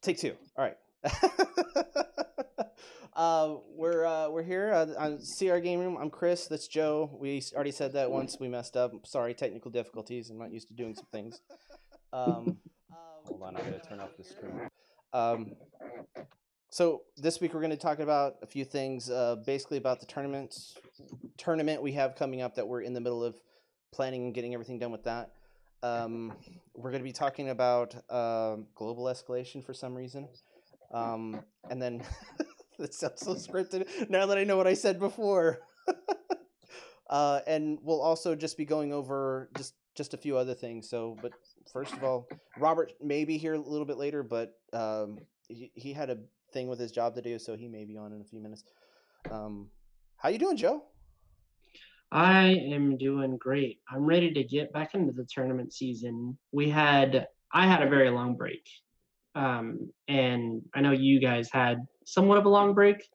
Take two. All right. We're here on CR Game Room. I'm Chris. That's Joe. We already said that once. We messed up. Sorry, technical difficulties. I'm not used to doing some things. Hold on, I'm gonna turn off the screen. So this week we're going to talk about a few things. Basically about the tournament we have coming up that we're in the middle of planning and getting everything done with that. We're going to be talking about global escalation for some reason. And then that sounds so scripted now that I know what I said before. And we'll also just be going over just a few other things. So, but first of all, Robert may be here a little bit later, but he had a thing with his job to do, so he may be on in a few minutes. How you doing, Joe? I am doing great. I'm ready to get back into the tournament season. I had a very long break. And I know you guys had somewhat of a long break.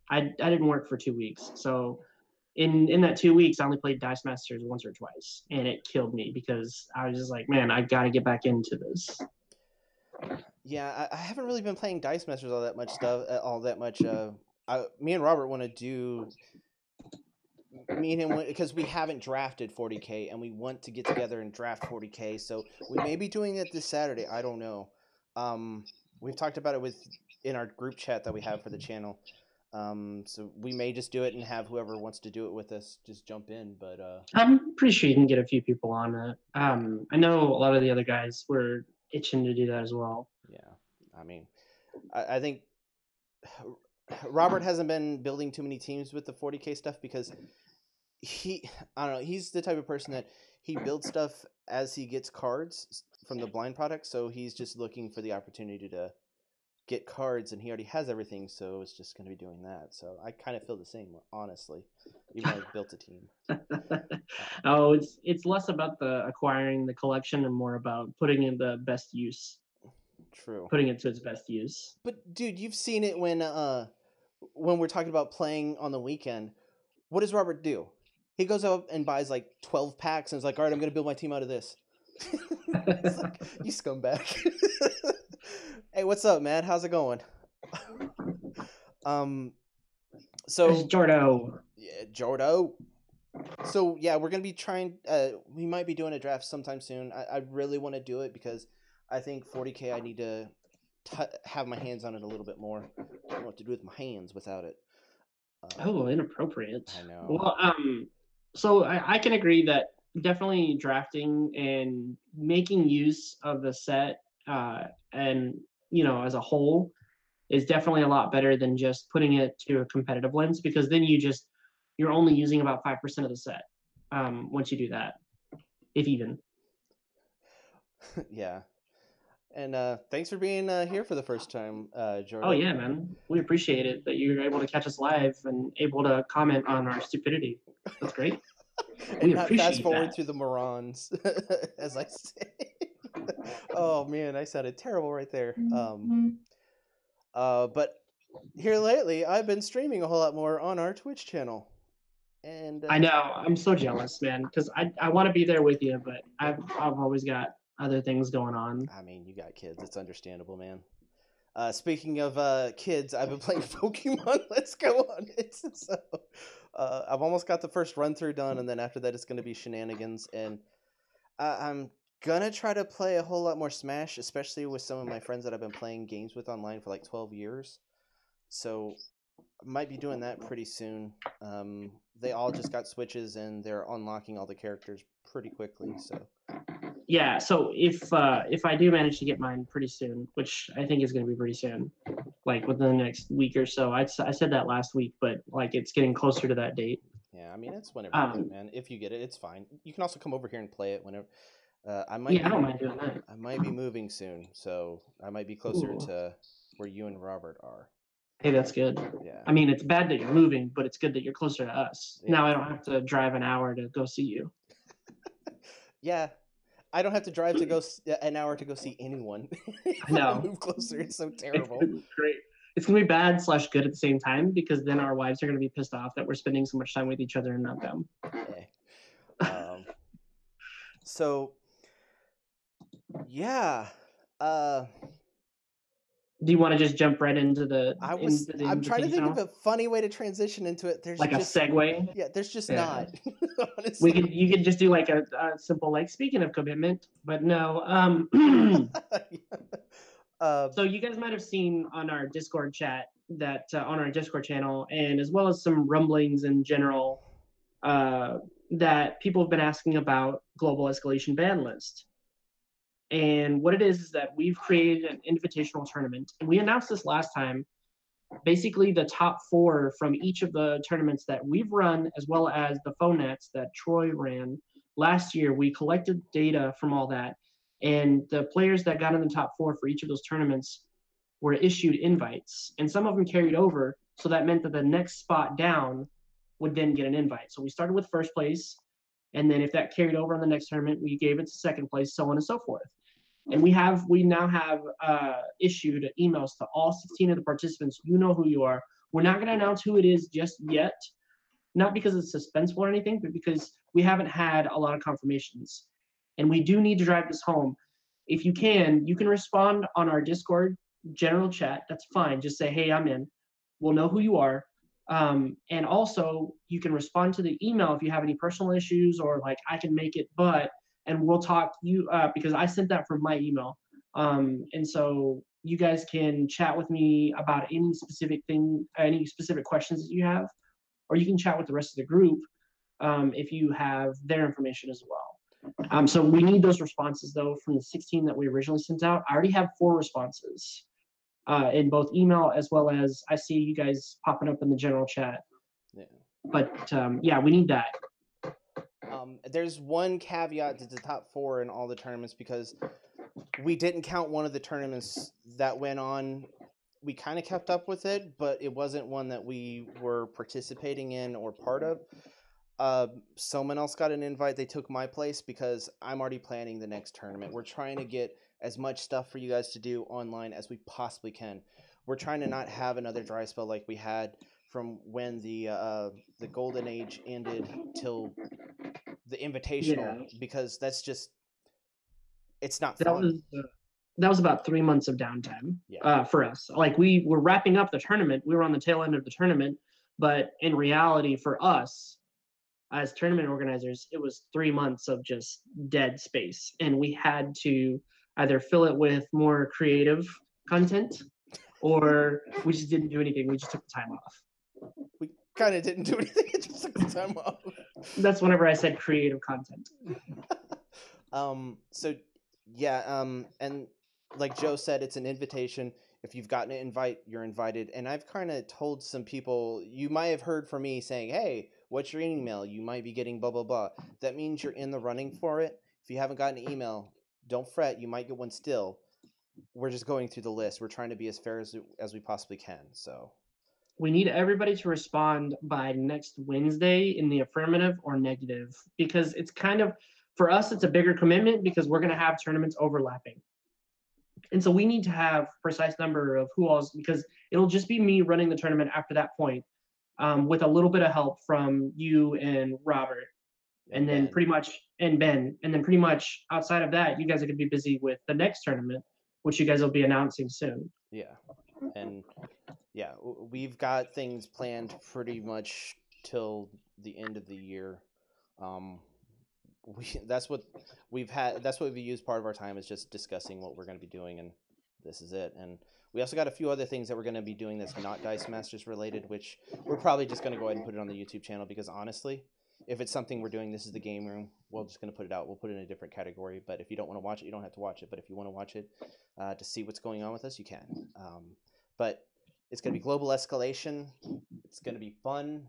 I didn't work for 2 weeks. So in that 2 weeks, I only played Dice Masters once or twice, and it killed me because I was just like, man, I got to get back into this. Yeah, I haven't really been playing Dice Masters all that much. Me and Robert want to do. Me and him, because we haven't drafted 40K and we want to get together and draft 40K, so we may be doing it this Saturday. I don't know. We've talked about it in our group chat that we have for the channel. So we may just do it and have whoever wants to do it with us just jump in. But I'm pretty sure you can get a few people on it. I know a lot of the other guys were itching to do that as well. Yeah, I mean, I think Robert hasn't been building too many teams with the 40K stuff because I don't know, he's the type of person that he builds stuff as he gets cards from the blind product, so he's just looking for the opportunity to get cards, and he already has everything, so it's just going to be doing that. So I kind of feel the same, honestly, even though I built a team. Oh, it's less about the acquiring the collection and more about putting in the best use. True. Putting it to its best use. But dude, you've seen it when we're talking about playing on the weekend. What does Robert do? He goes up and buys like 12 packs and is like, all right, I'm going to build my team out of this. It's like, you scumbag. Hey, what's up, man? How's it going? So There's Jordo. Yeah, Jordo. So yeah, we're gonna be trying. We might be doing a draft sometime soon. I really want to do it because I think 40K. I need to have my hands on it a little bit more. I don't know what to do with my hands without it. Inappropriate. I know. Well, so I can agree that definitely drafting and making use of the set, and as a whole, is definitely a lot better than just putting it to a competitive lens, because then you're only using about 5% of the set once you do that, if even. Yeah. And thanks for being here for the first time, Jordan. Oh yeah, man. We appreciate it that you're able to catch us live and able to comment on our stupidity. That's great. And not fast forward through the morons, as I say. Oh man, I sounded terrible right there. But here lately, I've been streaming a whole lot more on our Twitch channel. And I know, I'm so jealous, man, because I want to be there with you, but I've always got other things going on. I mean, you got kids. It's understandable, man. Speaking of kids, I've been playing Pokemon Let's Go on it. So I've almost got the first run through done, and then after that, it's going to be shenanigans. And I'm going to try to play a whole lot more Smash, especially with some of my friends that I've been playing games with online for like 12 years. So I might be doing that pretty soon. They all just got Switches, and they're unlocking all the characters pretty quickly. So yeah, so if I do manage to get mine pretty soon, which I think is going to be pretty soon, like within the next week or so. I said that last week, but like it's getting closer to that date. Yeah, I mean, it's whenever you get it, man. If you get it, it's fine. You can also come over here and play it whenever. I don't mind doing that. I might be moving soon, so I might be closer to where you and Robert are. Hey, that's good. Yeah. I mean, it's bad that you're moving, but it's good that you're closer to us. Yeah. Now I don't have to drive an hour to go see you. Yeah. I don't have to drive to go an hour to go see anyone. No. Move closer. It's so terrible. It's great. It's going to be bad / good at the same time, because then our wives are going to be pissed off that we're spending so much time with each other and not them. Okay. So, yeah. Do you want to just jump right into the I'm trying to think of invitational, a funny way to transition into it. like a segue? There's just Yeah. not, honestly. You could just do like a simple like speaking of commitment, but no. uh, So you guys might have seen on our Discord chat that on our Discord channel, and as well as some rumblings in general, uh, that people have been asking about global escalation ban list. And what it is that we've created an invitational tournament. And we announced this last time. Basically, the top four from each of the tournaments that we've run, as well as the phonets that Troy ran last year, we collected data from all that. And the players that got in the top four for each of those tournaments were issued invites, and some of them carried over. So that meant that the next spot down would then get an invite. So we started with first place, and then if that carried over on the next tournament, we gave it to second place, so on and so forth. And we now have issued emails to all 16 of the participants. You know who you are. We're not going to announce who it is just yet, not because it's suspenseful or anything, but because we haven't had a lot of confirmations. And we do need to drive this home. If you can respond on our Discord general chat. That's fine. Just say, hey, I'm in. We'll know who you are. And also, you can respond to the email if you have any personal issues or like, I can make it, but, and we'll talk you because I sent that from my email. And so you guys can chat with me about any specific thing, any specific questions that you have, or you can chat with the rest of the group if you have their information as well. So we need those responses though from the 16 that we originally sent out. I already have 4 responses in both email as well as I see you guys popping up in the general chat. Yeah. But yeah, we need that. There's one caveat to the top 4 in all the tournaments because we didn't count one of the tournaments that went on. We kind of kept up with it, but it wasn't one that we were participating in or part of. Someone else got an invite. They took my place because I'm already planning the next tournament. We're trying to get as much stuff for you guys to do online as we possibly can. We're trying to not have another dry spell like we had from when the golden age ended till the invitational, because that's just, it's not fun. That was about 3 months of downtime for us. Like we were wrapping up the tournament. We were on the tail end of the tournament, but in reality for us as tournament organizers, it was 3 months of just dead space. And we had to either fill it with more creative content or we just didn't do anything. We just took the time off. We kind of didn't do anything. It just took the time off. That's whenever I said creative content. So yeah, and like Joe said, it's an invitation. If you've gotten an invite, you're invited. And I've kind of told some people, you might have heard from me saying, hey, what's your email? You might be getting blah, blah, blah. That means you're in the running for it. If you haven't gotten an email, don't fret. You might get one still. We're just going through the list. We're trying to be as fair as we possibly can. So we need everybody to respond by next Wednesday in the affirmative or negative, because it's kind of, for us, it's a bigger commitment because we're going to have tournaments overlapping. And so we need to have precise number of who else, because it'll just be me running the tournament after that point with a little bit of help from you and Robert. And then pretty much, and Ben. And then pretty much outside of that, you guys are going to be busy with the next tournament, which you guys will be announcing soon. Yeah. And yeah, we've got things planned pretty much till the end of the year. That's what we've used part of our time, is just discussing what we're going to be doing, and this is it. And we also got a few other things that we're going to be doing that's not Dice Masters related, which we're probably just going to go ahead and put it on the YouTube channel, because honestly, if it's something we're doing, this is the game room, we're just going to put it out. We'll put it in a different category, but if you don't want to watch it, you don't have to watch it. But if you want to watch it to see what's going on with us, you can. But it's going to be Global Escalation. It's going to be fun.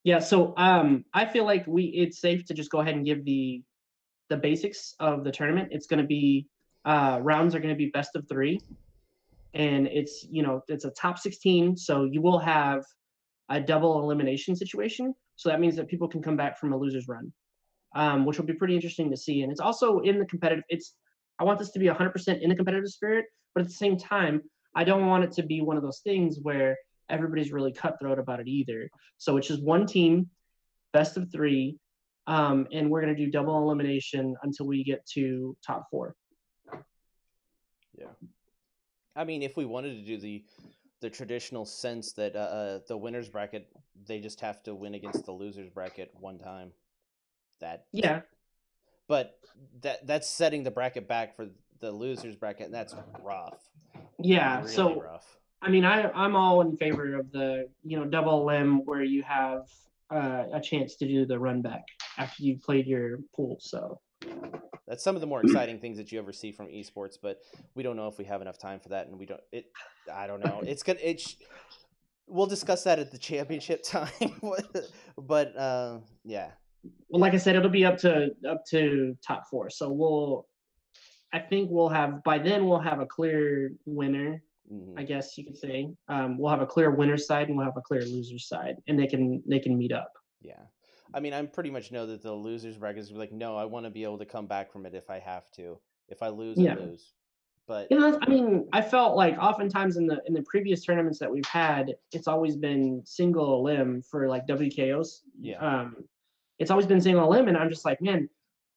Yeah, so I feel like it's safe to just go ahead and give the basics of the tournament. It's going to be rounds are going to be best of 3, and it's a top 16, so you will have a double elimination situation. So that means that people can come back from a loser's run, which will be pretty interesting to see. And it's also in the competitive. I want this to be 100% in the competitive spirit, but at the same time, I don't want it to be one of those things where everybody's really cutthroat about it either. So it's just one team, best of 3, and we're going to do double elimination until we get to top 4. Yeah. I mean, if we wanted to do the traditional sense that the winners bracket, they just have to win against the losers bracket one time. That, Yeah, but that's setting the bracket back for the losers bracket, and that's rough. yeah. Really So rough. I mean, I'm all in favor of the double limb where you have a chance to do the run back after you've played your pool. So That's some of the more exciting things that you ever see from esports, but we don't know if we have enough time for that, and we don't. It, I don't know. It's good. We'll discuss that at the championship time, but yeah, well, like I said, it'll be up to top four. So I think we'll have by then we'll have a clear winner. I mm-hmm. guess you could say we'll have a clear winner side and we'll have a clear loser side, and they can meet up. Yeah. I mean, I pretty much know that the losers brackets will be like, no, I want to be able to come back from it if I have to. If I lose, I Yeah. lose. But I mean, I felt like oftentimes in the previous tournaments that we've had, it's always been single limb for like WKOs. yeah, It's always been single limb, and I'm just like, man,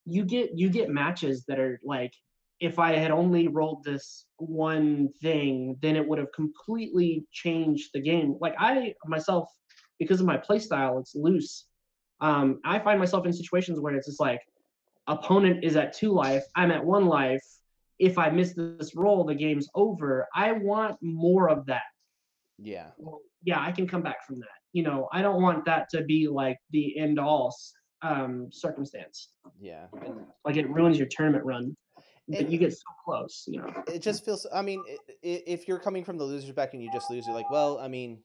you get matches that are like, if I had only rolled this one thing, then it would have completely changed the game. Like I myself, because of my play style, it's loose. I find myself in situations where it's just like opponent is at 2 life, I'm at 1 life. If I miss this roll, the game's over. I want more of that. yeah, Well, yeah, I can come back from that. I don't want that to be like the end all circumstance. yeah. And Like it ruins your tournament run, but and you get so close. it just feels. I mean, if you're coming from the losers back and you just lose, you're like, well, I mean,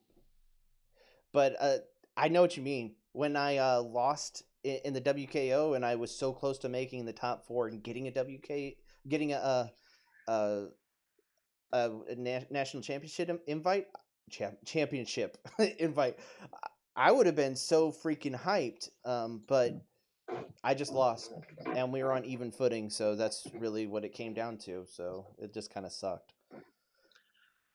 but I know what you mean. When I lost in the WKO and I was so close to making the top four and getting a WK, getting a, national championship invite, championship invite, I would have been so freaking hyped. But I just lost, and we were on even footing. So that's really what it came down to. So it just kind of sucked.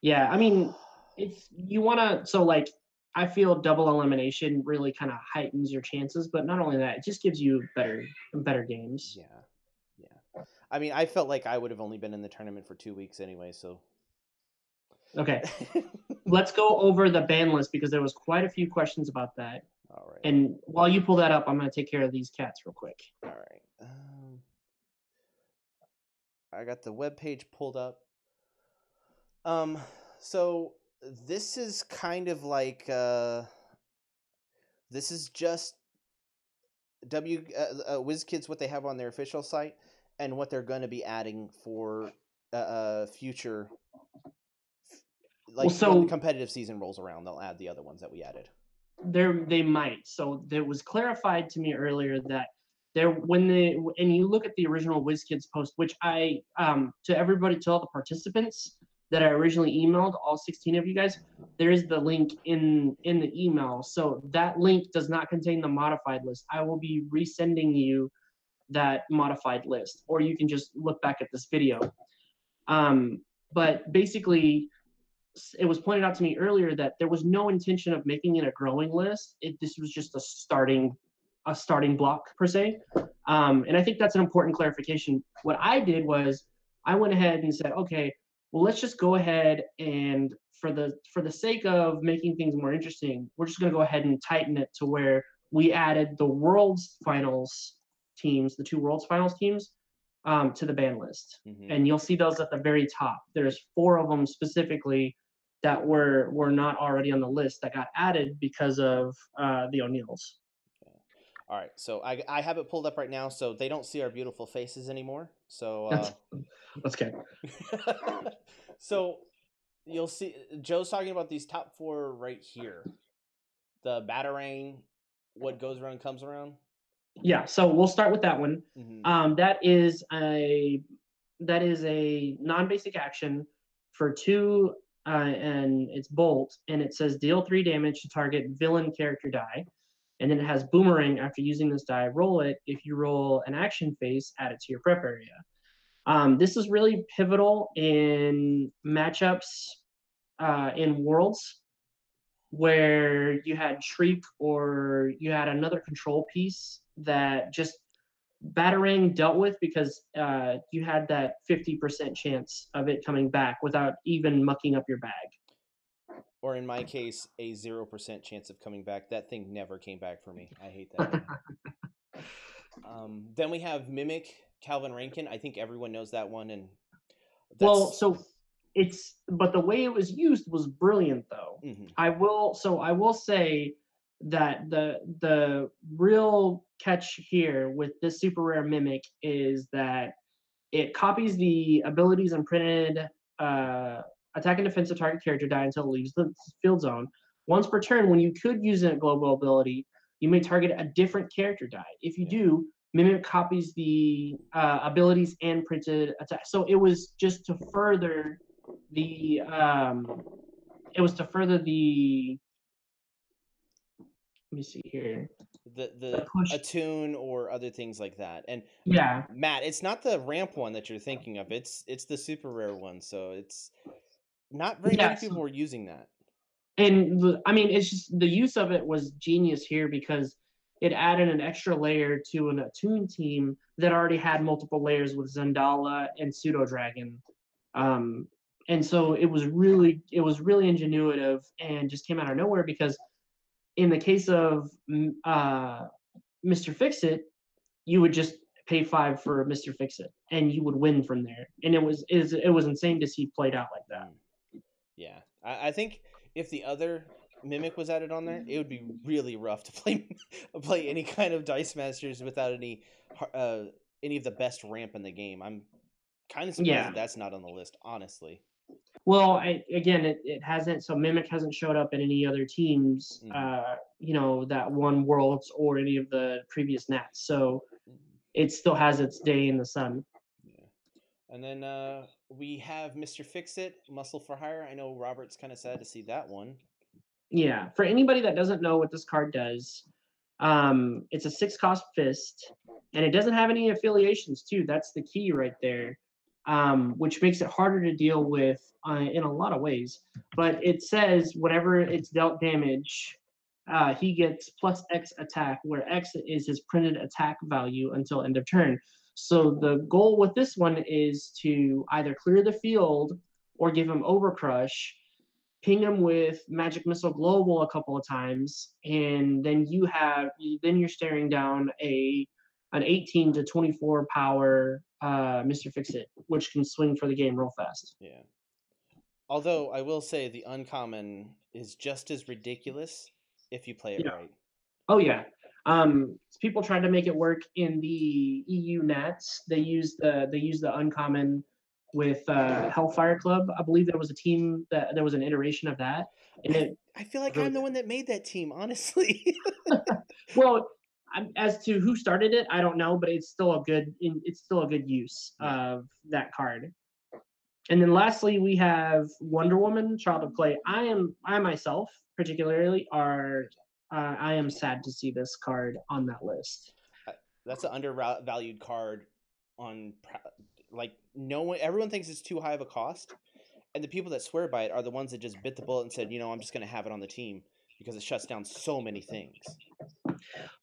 Yeah, I mean, it's you want to. So like, I feel double elimination really kind of heightens your chances, but not only that, it just gives you better games. Yeah, yeah. I mean, I felt like I would have only been in the tournament for 2 weeks anyway. So Okay, let's go over the ban list because there was quite a few questions about that. all right, And while you pull that up, I'm going to take care of these cats real quick. all right. I got the web page pulled up. So this is kind of like this is just WizKids what they have on their official site and what they're going to be adding for future. Like Well, when the so competitive season rolls around, they'll add the other ones that we added. they might. So there was clarified to me earlier that and you look at the original WizKids post, which I to everybody, to all the participants that I originally emailed, all 16 of you guys, there is the link in the email. So that link does not contain the modified list. I will be resending you that modified list, or you can just look back at this video. But basically, it was pointed out to me earlier that there was no intention of making it a growing list. This was just a starting block per se. And I think that's an important clarification. What I did was I went ahead and said, okay, well, let's just go ahead and for the sake of making things more interesting, we're just going to go ahead and tighten it to where we added the world's finals teams, the two world's finals teams, to the ban list. Mm-hmm. And you'll see those at the very top. There's 4 of them specifically that were not already on the list that got added because of the O'Neills. Okay. All right, so I have it pulled up right now, so they don't see our beautiful faces anymore. So That's good. so you'll see Joe's talking about these top 4 right here. The Batarang, what goes around comes around. Yeah, so we'll start with that one. Mm-hmm. That is a non-basic action for 2, and it's bolt, and it says deal 3 damage to target villain character die, and then it has boomerang. After using this die, roll it. If you roll an action face, add it to your prep area. This is really pivotal in matchups in Worlds where you had Shriek or you had another control piece that just Batarang dealt with because you had that 50% chance of it coming back without even mucking up your bag. Or in my case, a 0% chance of coming back. That thing never came back for me. I hate that thing. Then we have Mimic, Calvin Rankin. I think everyone knows that one, and Well, that's. so but the way it was used was brilliant though. Mhm. I will say that the real catch here with this super rare mimic is that it copies the abilities and printed uh, attack and defensive target character die until it leaves the field zone. Once per turn, when you could use a global ability, you may target a different character die. If you Yeah. do, Mimic copies the abilities and printed attack. So it was just to further the it was to further the let me see here the The push. attune or other things like that. And Yeah, Matt, it's not the ramp one that you're thinking of. It's the super rare one. So it's not very yeah. many people were using that. And I mean, it's just the use of it was genius here because it added an extra layer to an Attune team that already had multiple layers with Zendala and Pseudo Dragon. Um, and so it was really ingenuitive and just came out of nowhere because in the case of Mr. Fix It, you would just pay 5 for Mr. Fix It and you would win from there. And it was insane to see played out like that. Mm. Yeah, I think if the other mimic was added on there, it would be really rough to play play any kind of Dice Masters without uh, any of the best ramp in the game. I'm kind of surprised Yeah. that that's not on the list, honestly. Well, again, it hasn't. So Mimic hasn't showed up in any other teams, Hmm. that won Worlds or any of the previous Nats. So Hmm. it still has its day in the sun. Yeah, and then we have Mr. Fix It, Muscle for Hire. I know Robert's kind of sad to see that one. Yeah. For anybody that doesn't know what this card does, it's a 6 cost fist, and it doesn't have any affiliations too. That's the key right there, which makes it harder to deal with in a lot of ways. But it says whenever it's dealt damage, he gets plus X attack, where X is his printed attack value until end of turn. So the goal with this one is to either clear the field or give him Overcrush, ping him with Magic Missile Global a couple of times, and then you're staring down an 18 to 24 power Mr. Fix It, which can swing for the game real fast. Yeah. Although I will say the uncommon is just as ridiculous if you play it Yeah. right. Oh yeah. People tried to make it work in the EU Nats. They used the uncommon with Hellfire Club. I believe there was a team that there was an iteration of that, and I it I feel like really I'm the one that made that team, honestly. well, as to who started it, I don't know, but it's still a good use Yeah. of that card. And then lastly, we have Wonder Woman, Child of Clay. I myself particularly I am sad to see this card on that list. That's an undervalued card on like no one everyone thinks it's too high of a cost, and the people that swear by it are the ones that just bit the bullet and said, I'm just going to have it on the team because it shuts down so many things.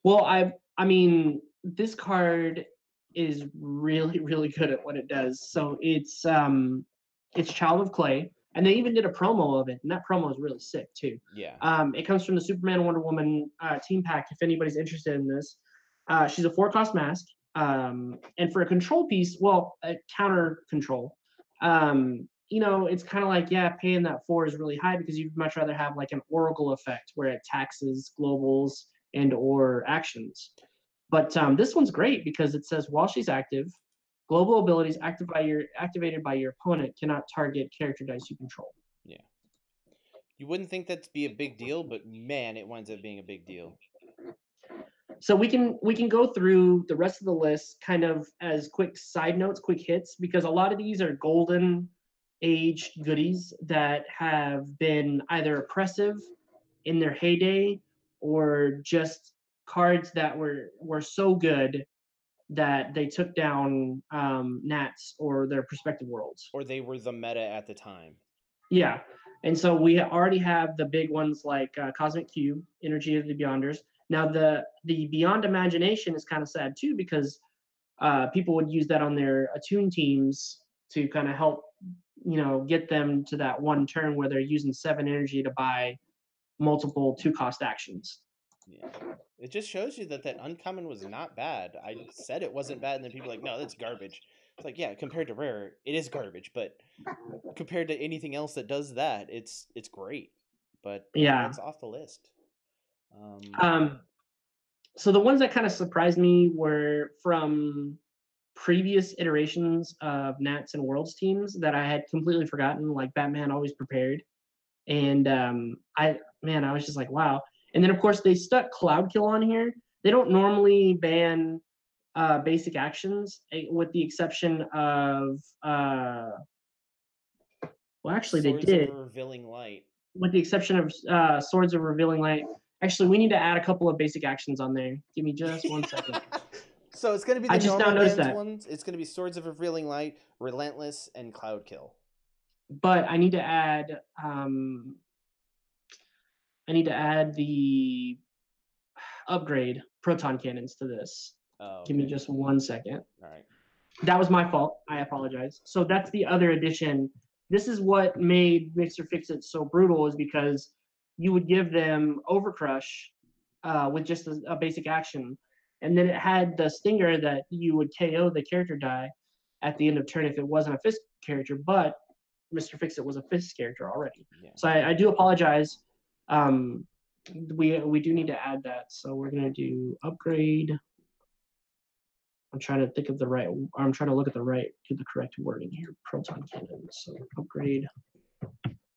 Well, I mean, this card is really really good at what it does. So it's Child of Clay, and they even did a promo of it, and that promo is really sick too. Yeah. It comes from the Superman Wonder Woman team pack. If anybody's interested in this, she's a 4 cost mask, and for a control piece, well, a counter control. It's kind of like, yeah, paying that 4 is really high because you'd much rather have like an Oracle effect where it taxes globals and or actions. But this one's great because it says while she's active, global abilities activated by your opponent cannot target character dice you control. Yeah. You wouldn't think that'd be a big deal, but man, it winds up being a big deal. So we can go through the rest of the list kind of as quick side notes, quick hits, because a lot of these are golden age goodies that have been either oppressive in their heyday or just cards that were so good that they took down Nats or their prospective worlds. Or they were the meta at the time. Yeah, and so we already have the big ones like Cosmic Cube, Energy of the Beyonders. Now the Beyond Imagination is kind of sad too because people would use that on their attune teams to kind of help, get them to that one turn where they're using 7 energy to buy multiple 2-cost actions. Yeah. It just shows you that uncommon was not bad. I said it wasn't bad, and then people are like, no, that's garbage. It's like, yeah, compared to rare, it is garbage, but compared to anything else that does that, it's great. But Yeah. it's off the list. So the ones that kind of surprised me were from previous iterations of Nats and Worlds teams that I had completely forgotten, like Batman Always Prepared. And I was just like, wow. And then of course they stuck Cloud Kill on here. They don't normally ban basic actions, with the exception of well, actually they Swords did. of Revealing Light. With the exception of Swords of Revealing Light. Actually, we need to add a couple of basic actions on there. Give me just 1 second. So it's going to be the normal bans ones. It's going to be Swords of Revealing Light, Relentless, and Cloud Kill. But I need to add the upgrade proton cannons to this. Oh, okay. Give me just 1 second. All right. That was my fault. I apologize. So that's the other addition. This is what made Mixer Fix-It so brutal, is because you would give them Overcrush with just a basic action. And then it had the Stinger that you would KO the character die at the end of turn if it wasn't a Fist character, but Mr. Fix-It was a Fist character already. Yeah. So I do apologize. We do need to add that. So we're going to do upgrade. I'm trying to look at the correct wording here. Proton cannon. So upgrade.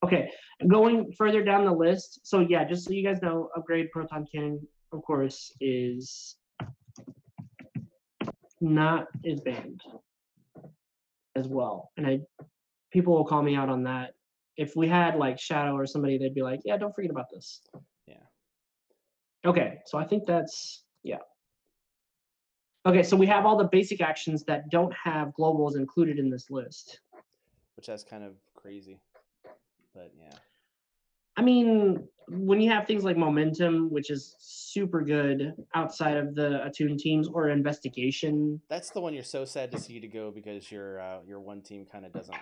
Okay, going further down the list. So yeah, just so you guys know, upgrade proton cannon, of course, is banned as well. And people will call me out on that. If we had like Shadow or somebody, they'd be like, yeah, don't forget about this. Yeah. Okay, so I think that's, yeah. Okay, so we have all the basic actions that don't have globals included in this list. Which that's kind of crazy, but yeah. I mean, when you have things like Momentum, which is super good outside of the Attune teams, or Investigation. That's the one you're so sad to see to go, because your one team kind of doesn't.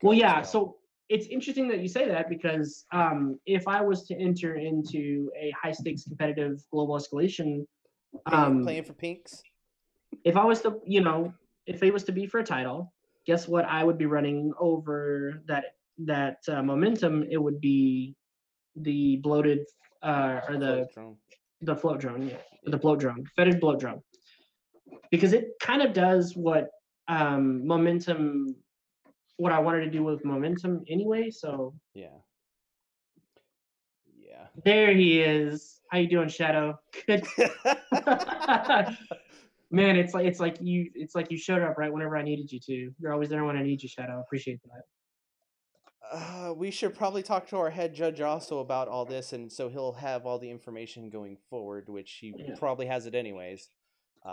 Well, yeah, so it's interesting that you say that, because if I was to enter into a high-stakes competitive global escalation, playing for pinks. If I was to, if it was to be for a title, guess what? I would be running over that Momentum. It would be the bloated or the float drone, the bloat drone, fetid bloat drone, because it kind of does what Momentum, what I wanted to do with Momentum anyway. So yeah. There he is. How you doing, Shadow? Good. Man, it's like you showed up right whenever I needed you to. You're always there when I need you, Shadow. I appreciate that. We should probably talk to our head judge also about all this, and so he'll have all the information going forward, which he probably has it anyways.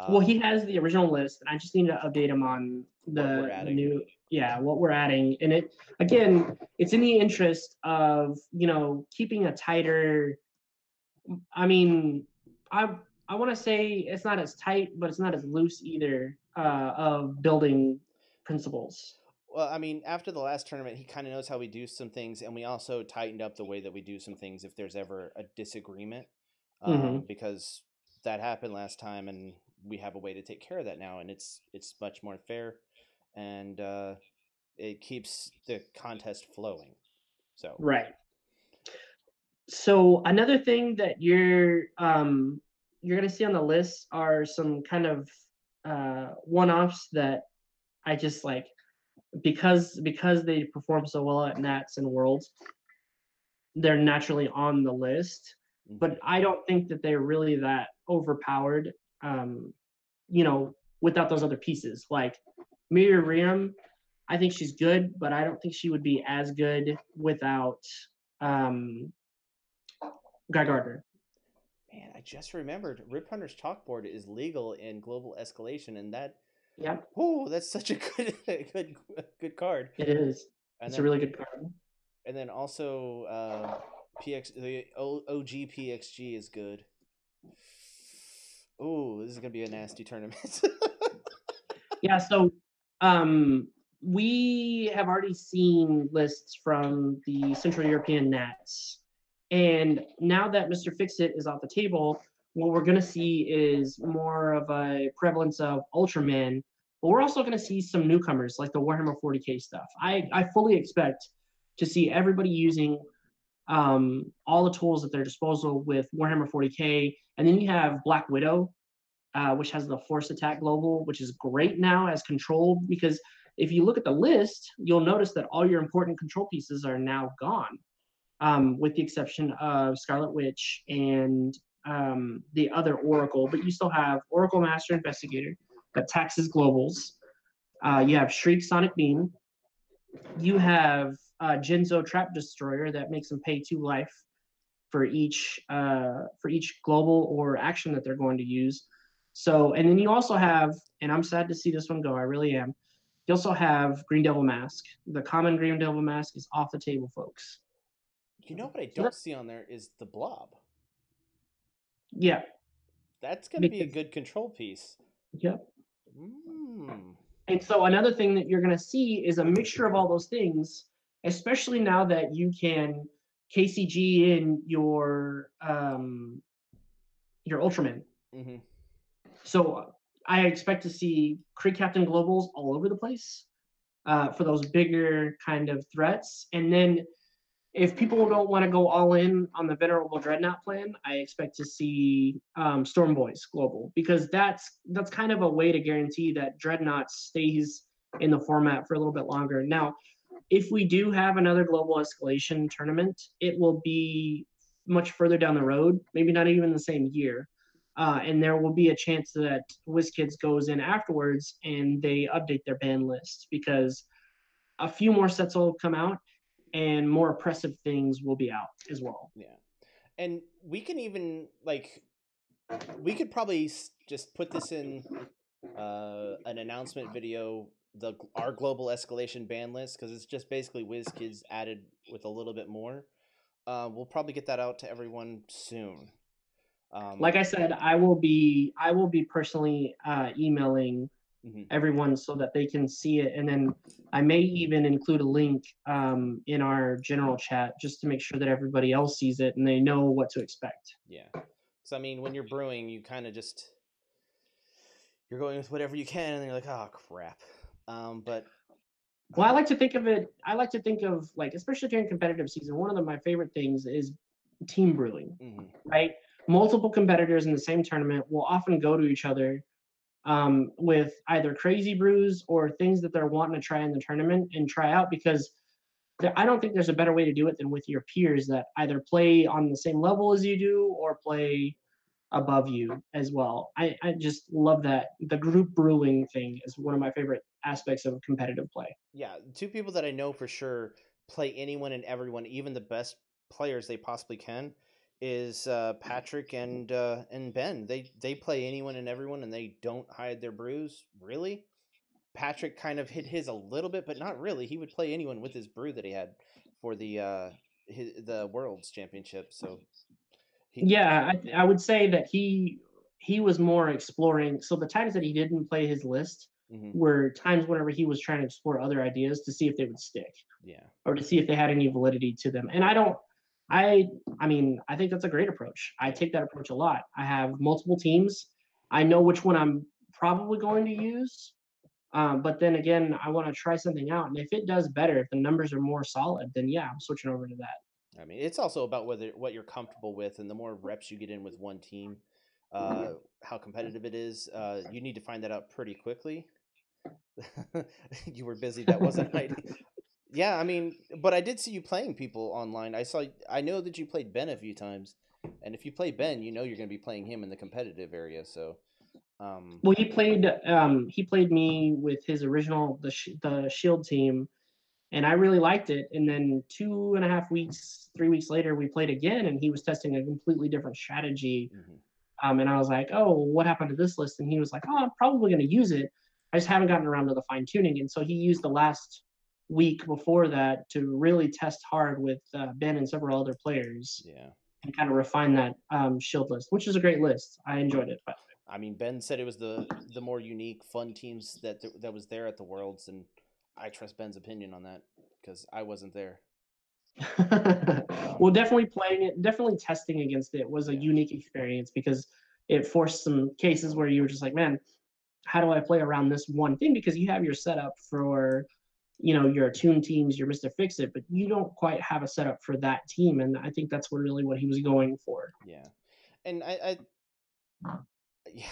Well, he has the original list, and I just need to update him on the new, what we're adding. And it's in the interest of keeping a tighter. I mean, I want to say it's not as tight, but it's not as loose either of building principles. Well, I mean, after the last tournament, he kind of knows how we do some things, and we also tightened up the way that we do some things if there's ever a disagreement, because that happened last time, and we have a way to take care of that now, and it's much more fair, and it keeps the contest flowing. So right. So another thing that you're gonna see on the list are some kind of one-offs that I just like, because they perform so well at Nats and Worlds, they're naturally on the list. But I don't think that they're really that overpowered, without those other pieces. Like Miriam, I think she's good, but I don't think she would be as good without Guy Gardner. Man, I just remembered Rip Hunter's Chalkboard is legal in Global Escalation, and that. Yeah. Oh, that's such a good card. It is. It's a really good card. And then also the OG PXG is good. Oh, this is gonna be a nasty tournament. Yeah, so, um, we have already seen lists from the Central European Nats, and now that Mr. Fix-It is off the table, what we're gonna see is more of a prevalence of Ultraman, but we're also gonna see some newcomers, like the Warhammer 40K stuff. I fully expect to see everybody using, all the tools at their disposal with Warhammer 40K, and then you have Black Widow, which has the force attack global, which is great now as control. Because if you look at the list, you'll notice that all your important control pieces are now gone, with the exception of Scarlet Witch and the other Oracle. But you still have Oracle Master Investigator that taxes globals. You have Shriek Sonic Beam. You have Jinzo Trap Destroyer that makes them pay 2 life for each global or action that they're going to use. So, and then you also have, and I'm sad to see this one go. I really am. You also have Green Devil Mask. The common Green Devil Mask is off the table, folks. You know what I So don't see on there is the blob. yeah, That's going to be a because good control piece. yeah. Mm. And so another thing that you're going to see is a mixture of all those things, especially now that you can KCG in your Ultraman. Hmm. So I expect to see Kree Captain Globals all over the place, for those bigger kind of threats. And then if people don't want to go all in on the Venerable Dreadnought plan, I expect to see Storm Boys Global, because that's kind of a way to guarantee that Dreadnought stays in the format for a little bit longer. Now, if we do have another Global Escalation tournament, it will be much further down the road, maybe not even the same year. And there will be a chance that WizKids goes in afterwards and they update their ban list, because a few more sets will come out and more oppressive things will be out as well. Yeah. And we can even, like, we could probably just put this in an announcement video, our global escalation ban list, because it's just basically WizKids added with a little bit more. We'll probably get that out to everyone soon. Like I said, I will be personally emailing Mhm. everyone so that they can see it, and then I may even include a link in our general chat just to make sure that everybody else sees it and they know what to expect. Yeah. So I mean, when you're brewing, you kind of just you're going with whatever you can, and then you're like, oh crap. But Well, I like to think of it. I like to think of, like, especially during competitive season, one of my favorite things is team brewing. mhm. Right? Multiple competitors in the same tournament will often go to each other with either crazy brews or things that they're wanting to try in the tournament and try out, because I don't think there's a better way to do it than with your peers that either play on the same level as you do or play above you as well. I just love that. The group brewing thing is one of my favorite aspects of competitive play. Yeah, two people that I know for sure play anyone and everyone, even the best players they possibly can, is Patrick and Ben. They play anyone and everyone, and they don't hide their brews. Really, Patrick kind of hid his a little bit, but not really. He would play anyone with his brew that he had for the World's Championship. So he. Yeah, I would say that he was more exploring. So the times that he didn't play his list Mhm. were times whenever he was trying to explore other ideas to see if they would stick Yeah. or to see if they had any validity to them. And I don't I I mean, I think that's a great approach. I Yeah. take that approach a lot. I have multiple teams. I know which one I'm probably going to use. But then again, I want to try something out. And if it does better, if the numbers are more solid, then yeah, I'm switching over to that. I mean, it's also about whether what you're comfortable with, and the more reps you get in with one team, uh, how competitive it is. You need to find that out pretty quickly. You were busy. That wasn't hiding. Yeah, I mean, but I did see you playing people online. I know that you played Ben a few times, and if you play Ben, you know you're going to be playing him in the competitive area. So, Well, he played me with his original the Shield team, and I really liked it. And then 2.5 weeks, 3 weeks later, we played again, and he was testing a completely different strategy. mhm. And I was like, "Oh, what happened to this list?" And he was like, "Oh, I'm probably going to use it. I just haven't gotten around to the fine tuning." And so he used the last week before that to really test hard with Ben and several other players Yeah. and kind of refine that Shield list, which is a great list. I enjoyed it. I mean, Ben said it was the more unique, fun teams that was there at the Worlds, and I trust Ben's opinion on that because I wasn't there. Well, definitely playing it, definitely testing against it was a Yeah, unique experience because it forced some cases where you were just like, man, how do I play around this one thing? Because you have your setup for, your tune teams, your Mr. Fix It, but you don't quite have a setup for that team. And I think that's really what he was going for. yeah, and yeah,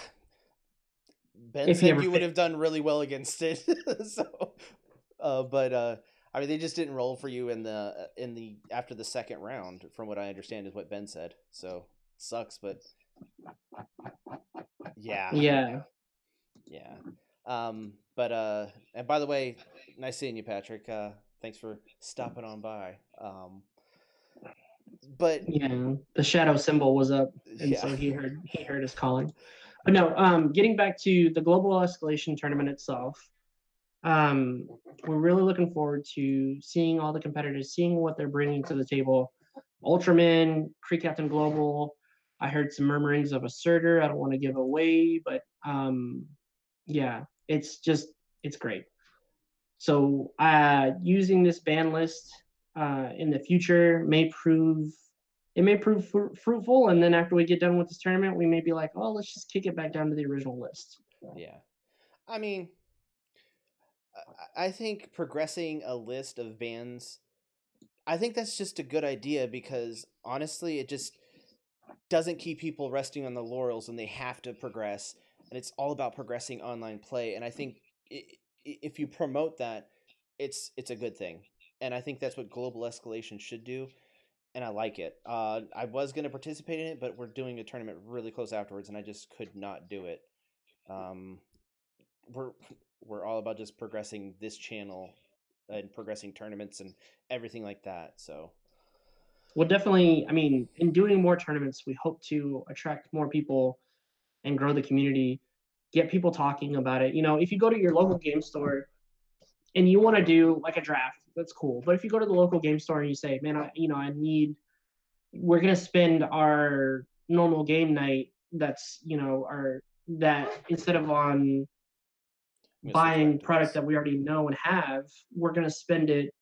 Ben If he said ever you would fit. have done really well against it. So, but I mean, they just didn't roll for you in the after the second round, from what I understand, is what Ben said. So sucks, but yeah, Yeah. yeah. But and by the way, nice seeing you, Patrick. Thanks for stopping on by. But Yeah. The shadow symbol was up. And yeah, so he heard us calling. But no, getting back to the Global Escalation Tournament itself, um, we're really looking forward to seeing all the competitors, seeing what they're bringing to the table. Ultraman, Creek Captain Global. I heard some murmurings of a Surtur. I don't want to give away, but yeah, it's great. So using this ban list in the future may prove fruitful, and then after we get done with this tournament, we may be like, oh, let's just kick it back down to the original list. yeah. I mean, I think progressing a list of bands, I think that's just a good idea because honestly, it just doesn't keep people resting on the laurels and they have to progress. And it's all about progressing online play. And I think if you promote that, it's a good thing. And I think that's what Global Escalation should do. And I like it. I was going to participate in it, but we're doing a tournament really close afterwards, and I just could not do it. Um, we're we're all about just progressing this channel and progressing tournaments and everything like that. So Well, definitely, I mean, in doing more tournaments, we hope to attract more people and grow the community, get people talking about it. If you go to your local game store and you want to do like a draft, that's cool. But if you go to the local game store and you say, man, we're going to spend our normal game night that instead of on I'm gonna switch back buying to product this. that we already know and have, we're going to spend it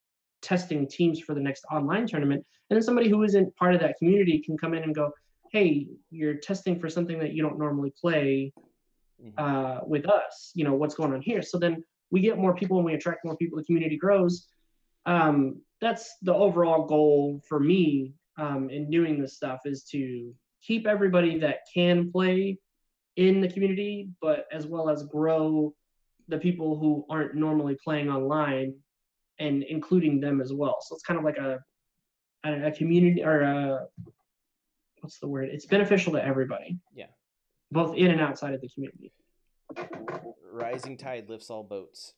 testing teams for the next online tournament. And then somebody who isn't part of that community can come in and go, hey, you're testing for something that you don't normally play Hmm. with us. What's going on here? So then we get more people and we attract more people. The community grows. That's the overall goal for me in doing this stuff, is to keep everybody that can play in the community, but as well as grow the people who aren't normally playing online and including them as well. So it's kind of like a community, or what's the word? It's beneficial to everybody, Yeah, both in and outside of the community. rising tide lifts all boats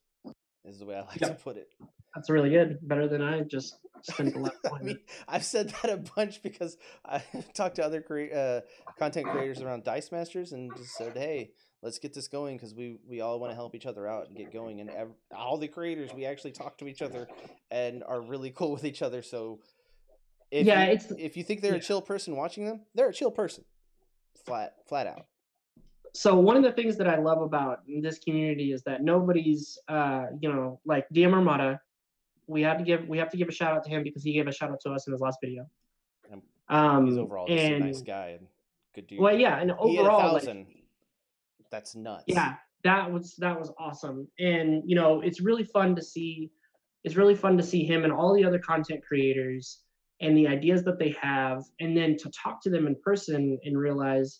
is the way I like to Yep, put it. that's really good. Better than I just spent the last I one. mean, I've said that a bunch because I talked to other content creators around Dice Masters and just said, "Hey, let's get this going because we all want to help each other out and get going." And all the creators, we actually talk to each other and are really cool with each other. So if Yeah, you it's if you think they're a yeah. chill person watching them, they're a chill person, flat out. So one of the things that I love about this community is that nobody's, like DM Armada. We have to give a shout out to him because he gave a shout out to us in his last video. And he's overall just a nice And guy and good dude. well, yeah, and He had a overall, like, thousand. That's nuts. yeah, that was awesome. And it's really fun to see. It's really fun to see him and all the other content creators and the ideas that they have, and then to talk to them in person and realize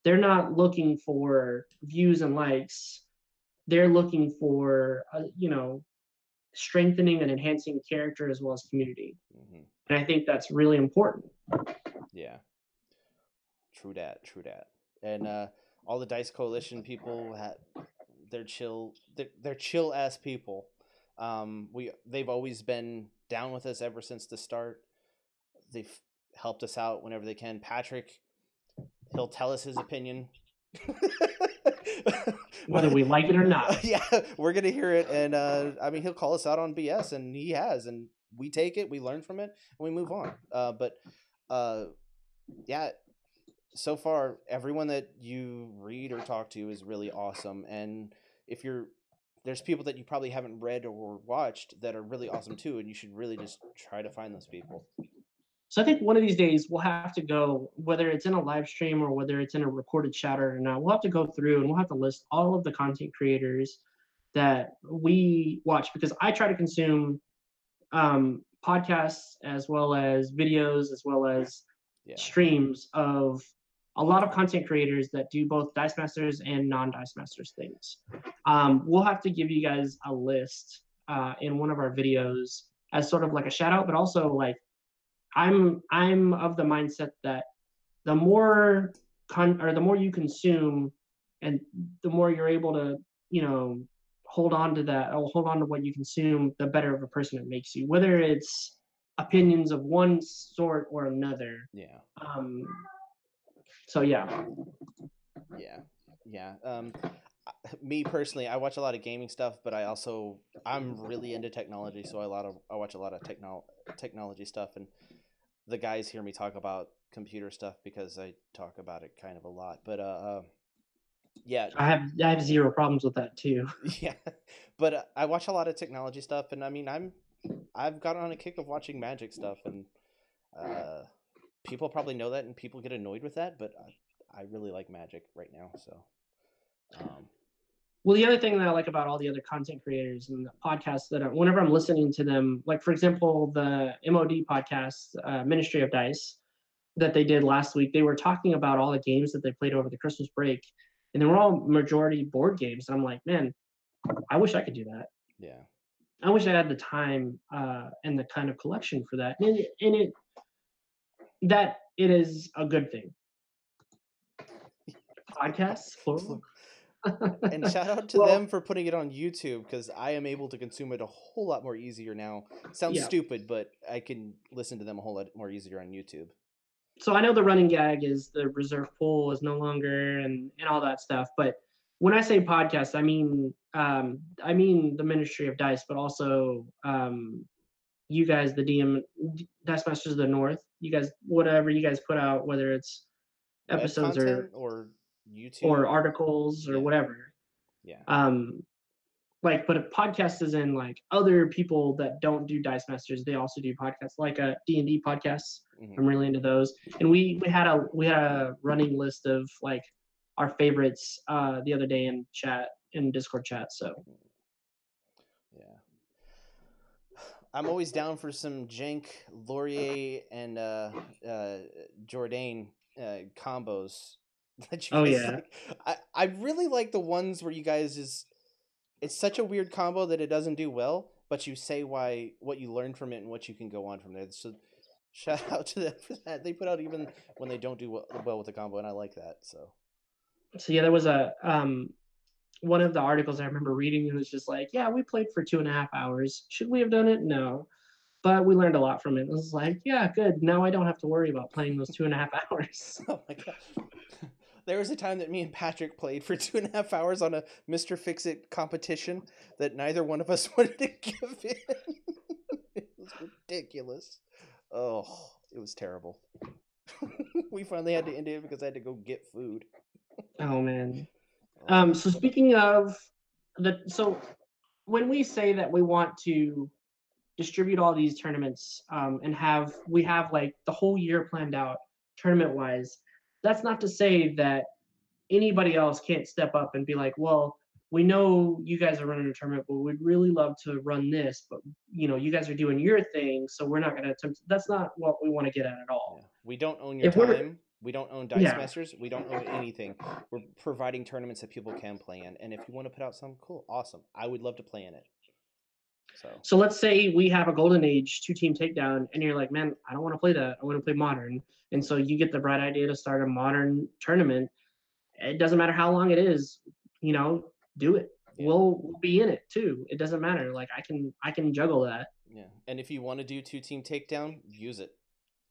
they're not looking for views and likes. They're looking for strengthening and enhancing character as well as community. Hmm. And I think that's really important. Yeah. True dat, true dat. And all the Dice Coalition people they're chill. They're chill ass people. They've always been down with us ever since the start. They've helped us out whenever they can. Patrick, he'll tell us his opinion. Whether we like it or not. Yeah, we're gonna hear it, and I mean, he'll call us out on BS, and he has, and we take it, we learn from it, and we move on. But yeah, so far, everyone that you read or talk to is really awesome. And if you're there's people that you probably haven't read or watched that are really awesome too, and you should really just try to find those people. So I think one of these days we'll have to go, whether it's in a live stream or whether it's in a recorded chat or not, we'll have to go through and we'll have to list all of the content creators that we watch, because I try to consume podcasts as well as videos as well as Yeah. streams of a lot of content creators that do both Dice Masters and non-Dice Masters things. We'll have to give you guys a list in one of our videos as sort of like a shout out, but also like I'm of the mindset that the more the more you consume and the more you're able to, you know, hold on to that or hold on to what you consume, the better of a person it makes you, whether it's opinions of one sort or another. Yeah. um so yeah. Yeah. Me personally, I watch a lot of gaming stuff, but I'm really into technology, so I watch a lot of technology stuff, and the guys hear me talk about computer stuff because I talk about it kind of a lot. But yeah, I have zero problems with that too. yeah. But I watch a lot of technology stuff, and I mean, I've gotten on a kick of watching Magic stuff, and people probably know that, and people get annoyed with that, but I really like Magic right now, so. Well, the other thing that I like about all the other content creators and the podcasts whenever I'm listening to them, like for example, the MOD podcast, Ministry of Dice, that they did last week, they were talking about all the games that they played over the Christmas break, and they were all majority board games. And I'm like, man, I wish I could do that. Yeah. I wish I had the time and the kind of collection for that. And it is a good thing. Podcasts, plural. And shout out to them for putting it on YouTube, because I am able to consume it a whole lot more easier now. Sounds stupid, but I can listen to them a whole lot more easier on YouTube. So I know the running gag is the reserve pool is no longer and all that stuff, but when I say podcast, I mean the Ministry of Dice, but also you guys, the DM Dice Masters of the North. You guys, whatever you guys put out, whether it's episodes or YouTube or articles or whatever. Yeah. But a podcast is in like other people that don't do Dice Masters. They also do podcasts like a D&D podcasts. Mm-hmm. I'm really into those. And we had a running list of like our favorites the other day in Discord chat. So yeah. I'm always down for some jank Laurier and Jourdain combos that you guys like. I really like the ones where you guys it's such a weird combo that it doesn't do well, but you say what you learned from it and what you can go on from there. So shout out to them for that. They put out even when they don't do well with the combo, and I like that. So yeah, there was a one of the articles I remember reading. It was just like, yeah, we played for 2.5 hours. Should we have done it? No. But we learned a lot from it. It was like, yeah, good. Now I don't have to worry about playing those 2.5 hours. Oh my god. There was a time that me and Patrick played for 2.5 hours on a Mr. Fix-It competition that neither one of us wanted to give in. It was ridiculous. Oh, it was terrible. We finally had to end it because I had to go get food. Oh man. So speaking of so when we say that we want to distribute all these tournaments and we have like the whole year planned out tournament wise, that's not to say that anybody else can't step up and be like, well, we know you guys are running a tournament, but we'd really love to run this, but you guys are doing your thing, so we're not going to attempt. That's not what we want to get at all. Yeah. We don't own your time. We don't own Dice Masters. We don't own anything. We're providing tournaments that people can play in, and if you want to put out some, cool, awesome. I would love to play in it. So let's say we have a Golden Age 2-team takedown, and you're like, man, I don't want to play that. I want to play Modern. And so you get the bright idea to start a Modern tournament. It doesn't matter how long it is, do it. Yeah. We'll be in it too. It doesn't matter. Like I can juggle that. Yeah. And if you want to do 2-team takedown, use it.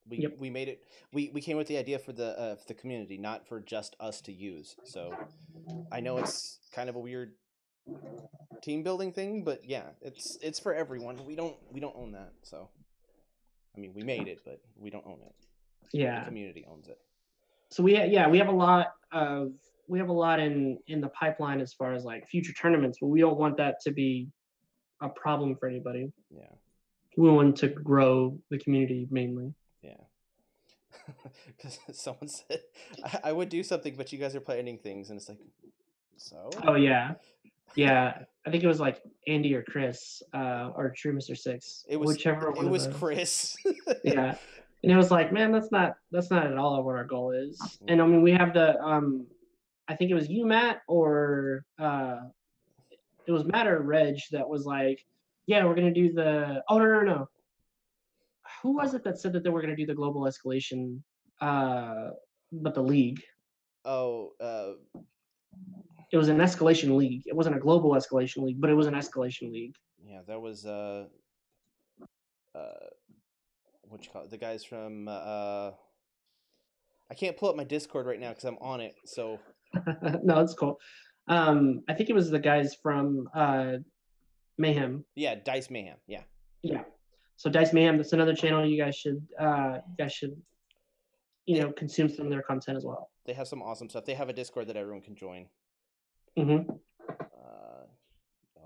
We made it. We came with the idea for the community, not for just us to use. So I know it's kind of a weird team building thing, but yeah, it's for everyone. We don't own that. So I mean, we made it, but we don't own it. Yeah. The community owns it. So we have a lot of in the pipeline as far as like future tournaments, but we don't want that to be a problem for anybody. Yeah. We want to grow the community mainly. Yeah. Because someone said I would do something, but you guys are planning things, and it's like, so. Oh yeah, yeah. I think it was like Andy or Chris, or True Mr. Six, It was whichever it one of was those. Chris. Yeah, and it was like, man, that's not at all what our goal is. And I Mm. mean, we have the I think it was you, Matt, or it was Matt or Reg that was like, yeah, we're gonna do the. Oh no. Who was it that said that they were gonna do the global escalation? But the league. Oh, It was an escalation league. It wasn't a global escalation league, but it was an escalation league. yeah, that was uh, what you call it? The guys from I can't pull up my Discord right now because I'm on it. So No, it's cool. I think it was the guys from Mayhem. yeah, Dice Mayhem. Yeah, Yeah. So Dice Mayhem, that's another channel you guys should they consume some of their content as well. they have some awesome stuff. They have a Discord that everyone can join. Mm-hmm. Uh,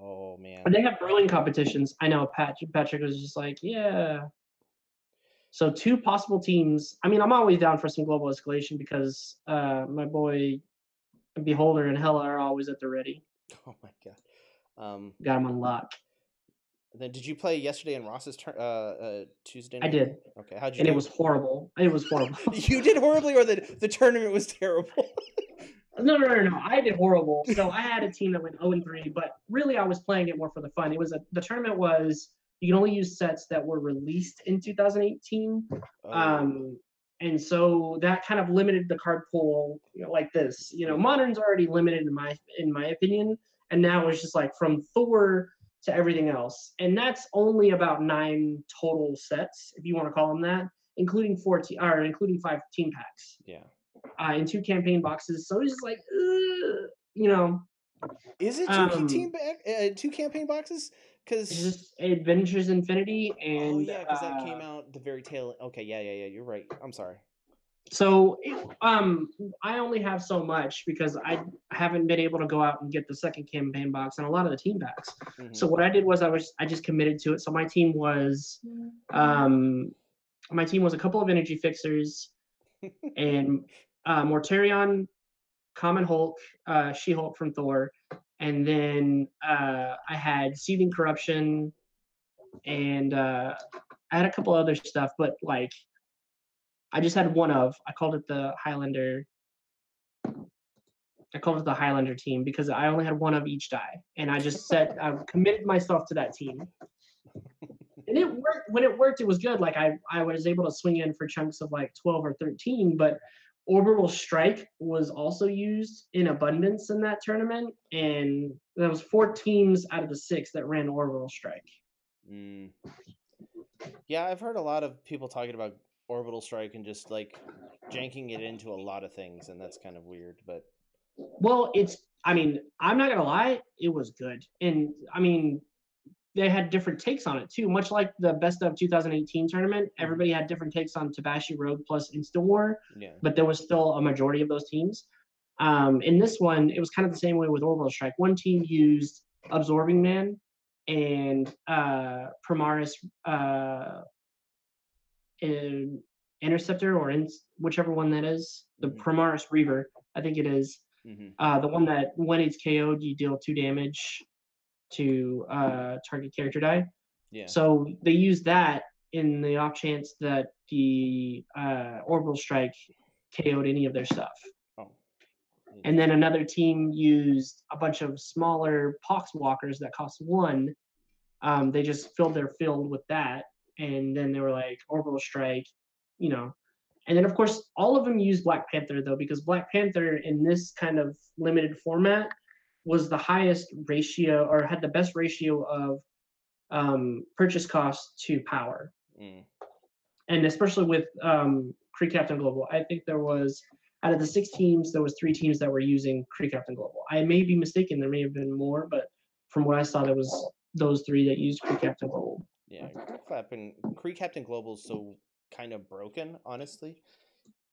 oh man, And they have brewing competitions. I know Patrick was just like, yeah. So two possible teams. I mean, I'm always down for some global escalation because my boy Beholder and Hella are always at the ready. oh my god. Got him on lock. Then did you play yesterday in Ross's Tuesday I night? did, Okay, how'd you and it do? was horrible. It was horrible. You did horribly, or the tournament was terrible. No. I did horrible. So I had a team that went 0-3, but really I was playing it more for the fun. The tournament was you can only use sets that were released in 2018. Oh, And so that kind of limited the card pool, like this. Modern's already limited in my opinion, and now it's just like from Thor to everything else, and that's only about 9 total sets, if you want to call them that, including including 5 team packs, yeah. in 2 campaign boxes. So it's just like, you know, Is it um, two campaign boxes? it's Because just Adventures Infinity oh and yeah, because that came out the very tail. Okay, yeah. You're right. I'm sorry. So, I only have so much because I haven't been able to go out and get the second campaign box and a lot of the team packs. Hmm. So what I did was I just committed to it. So um, my team was a couple of energy fixers and Mortarion, Common Hulk, She Hulk from Thor, and then I had Seething Corruption and I had a couple other stuff, but like I just had one of. I called it the Highlander. I called it the Highlander team because I only had one of each die, and I committed myself to that team, and it worked. When it worked, it was good. Like I was able to swing in for chunks of like 12 or 13, but Orbital Strike was also used in abundance in that tournament, and there was 4 teams out of the 6 that ran Orbital Strike. Mm. Yeah, I've heard a lot of people talking about orbital strike and just like janking it into a lot of things, and that's kind of weird. But Well, I mean, I'm not gonna lie, it was good, and I mean, they had different takes on it too. Much like the best of 2018 tournament, everybody had different takes on Tabashi Rogue plus Insta War, yeah, but there was still a majority of those teams. In this one, it was kind of the same way with Orbital Strike. One team used Absorbing Man and Primaris Interceptor, or whichever one that is, the hmm Primaris Reaver, I think it is. hmm The one that when it's KO'd, you deal 2 damage to target character die. yeah. So they use that in the off chance that the orbital strike KO'd any of their stuff. Oh, And then interesting. another team used a bunch of smaller pox walkers that cost 1. They just filled their field with that, and then they were like orbital strike, you know. And then of course all of them used Black Panther though, because Black Panther in this kind of limited format was the highest ratio, or had the best ratio of purchase cost to power, Mm. and especially with Kree Captain Global, I think there was out of the 6 teams, there was 3 teams that were using Kree Captain Global. I may be mistaken; there may have been more, but from what I saw, there was those 3 that used Kree Captain Global. Yeah, Kree Captain Global is so kind of broken, honestly.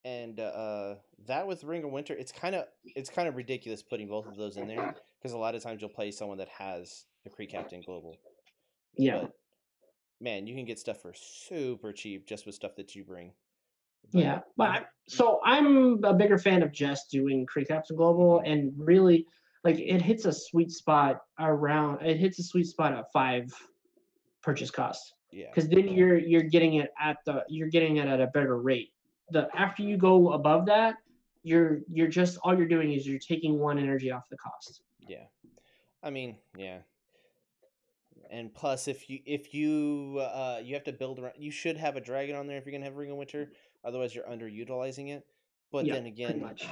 And that with Ring of Winter, it's kind of ridiculous putting both of those in there because a lot of times you'll play someone that has the Kree Captain Global, Yeah. but man, you can get stuff for super cheap just with stuff that you bring. But Yeah, so I'm a bigger fan of just doing Kree Captain Global, and really, like it hits a sweet spot at 5 purchase costs, yeah, because then you're getting it at a better rate. The After you go above that, you're just all you're doing is you're taking 1 energy off the cost. yeah. I mean, yeah. And plus, if you you have to build around, you should have a dragon on there if you're gonna have Ring of Winter. Otherwise, you're underutilizing it. But Yeah, then pretty again, much.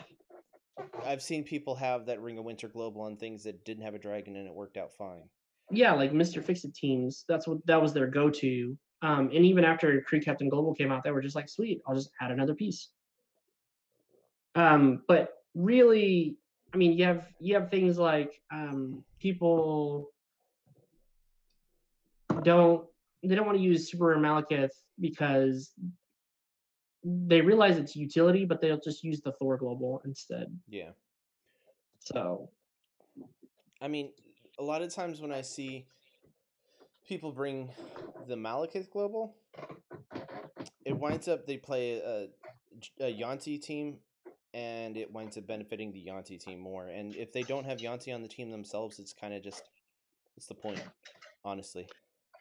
I've seen people have that Ring of Winter global on things that didn't have a dragon and it worked out fine. Yeah, like Mr. Fix-It teams, that was their go-to. And even after Kree Captain Global came out, they were just like, sweet, I'll just add another piece. But really, I mean, you have things like people don't they don't want to use Super Malekith because they realize its utility, but they'll just use the Thor Global instead. Yeah. So I mean, a lot of times when I see people bring the Malekith global, it winds up they play a Yanti team, and it winds up benefiting the Yanti team more. And if they don't have Yanti on the team themselves, it's kind of just it's the point, honestly.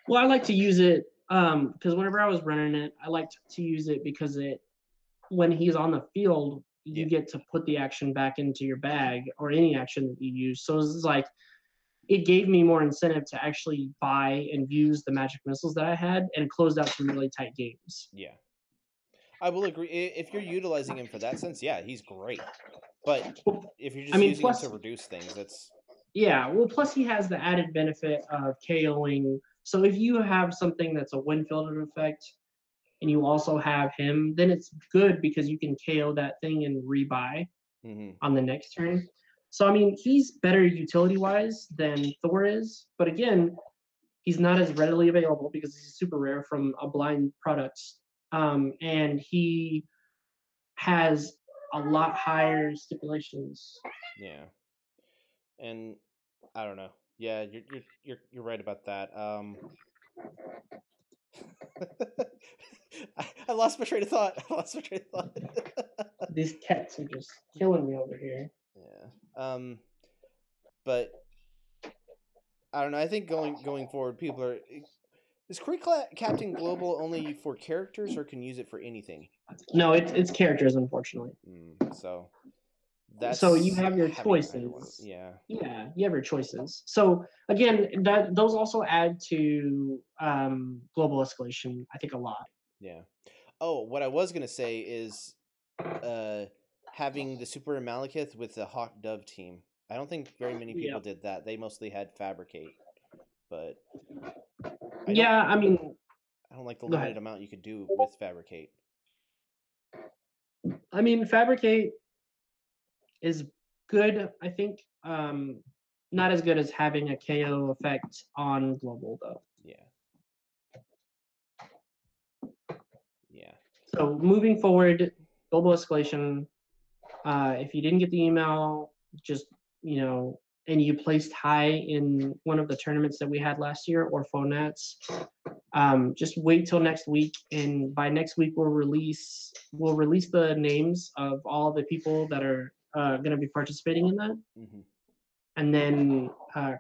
well, I like to use it because whenever I was running it, I liked to use it because when he's on the field, you Yeah. get to put the action back into your bag or any action that you use. So it's like it gave me more incentive to actually buy and use the magic missiles that I had and closed out some really tight games. Yeah. I will agree. If you're utilizing him for that sense, yeah, he's great. But if you're I just mean, using him to plus, reduce things, that's yeah, well, plus he has the added benefit of KOing. So if you have something that's a wind filter effect and you also have him, then it's good because you can KO that thing and rebuy mm-hmm. on the next turn. So I mean, he's better utility wise than Thor is, but again, he's not as readily available because he's super rare from a blind product, and he has a lot higher stipulations. Yeah. And I don't know. Yeah, you're right about that. I lost my train of thought. I lost my train of thought. These cats are just killing me over here. Yeah. But I don't know. I think going forward, people are is Captain Global only for characters or can use it for anything? No, it's characters, unfortunately. So So you that's have your having either one. choices. Yeah. Yeah, you have your choices. So again, those also add to global escalation, I think, a lot. Yeah. Oh, what I was gonna say is uh having the Super Malekith with the Hawk Dove team. I don't think very many Yeah. people did that. They mostly had Fabricate, but I don't Yeah, I mean, I don't like the go limited ahead. amount you could do with Fabricate. I mean, fabricate is good, I think. Not as good as having a KO effect on global though. Yeah. Yeah. So moving forward, global escalation. If you didn't get the email, just and you placed high in one of the tournaments that we had last year or Phonats, just wait till next week, and by next week we'll release the names of all the people that are going to be participating in that. Mm-hmm. And then,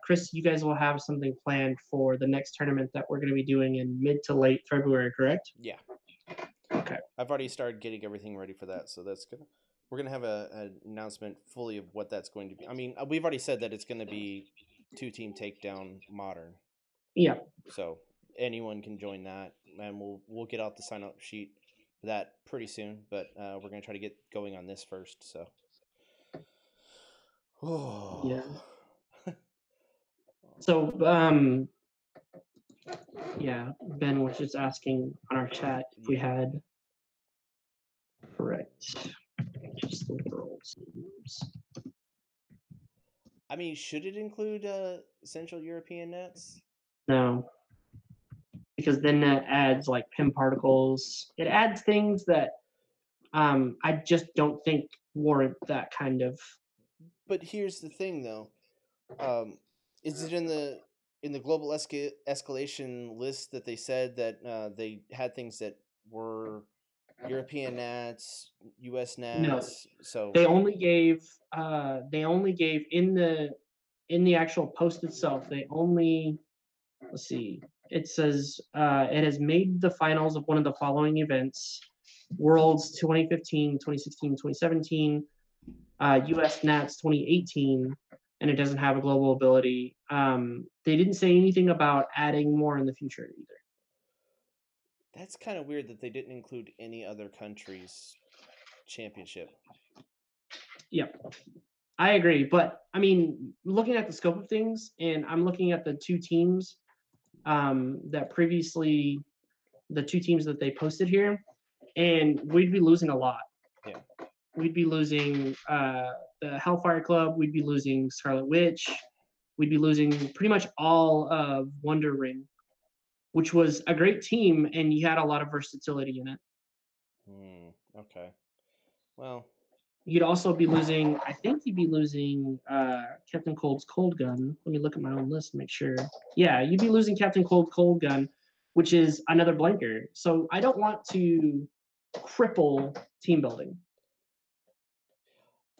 Chris, you guys will have something planned for the next tournament that we're going to be doing in mid to late February, correct? Yeah. Okay. I've already started getting everything ready for that, so that's good. We're gonna have an announcement fully of what that's going to be. I mean, we've already said that it's gonna be 2-team takedown modern, Yeah. so anyone can join that, and we'll get out the sign up sheet for that pretty soon. But we're gonna try to get going on this first. So, oh, Yeah. So, yeah, Ben was just asking on our chat if we yeah. had correct. Just the girls' names. I mean, should it include Central European nets? No, because then that adds like pin particles. It adds things that I just don't think warrant that kind of. But here's the thing, though. Is it in the global escalation list that they said that they had things that were European Nats, U.S. No, Nats? So they only gave in the actual post itself. They only let's see. It says it has made the finals of one of the following events: Worlds 2015, 2016, 2017, US Nats 2018, and it doesn't have a global ability. They didn't say anything about adding more in the future either. that's kind of weird that they didn't include any other country's championship. Yep, I agree. But I mean, looking at the scope of things, and I'm looking at the two teams that previously, the two teams that they posted here, and we'd be losing a lot. Yeah. We'd be losing the Hellfire Club. We'd be losing Scarlet Witch. We'd be losing pretty much all of Wonder Ring, which was a great team, and you had a lot of versatility in it. Okay. Well, You'd also be losing, I think you'd be losing Captain Cold's Cold Gun. Let me look at my own list and make sure. Yeah, you'd be losing Captain Cold's Cold Gun, which is another blanker. So I don't want to cripple team building.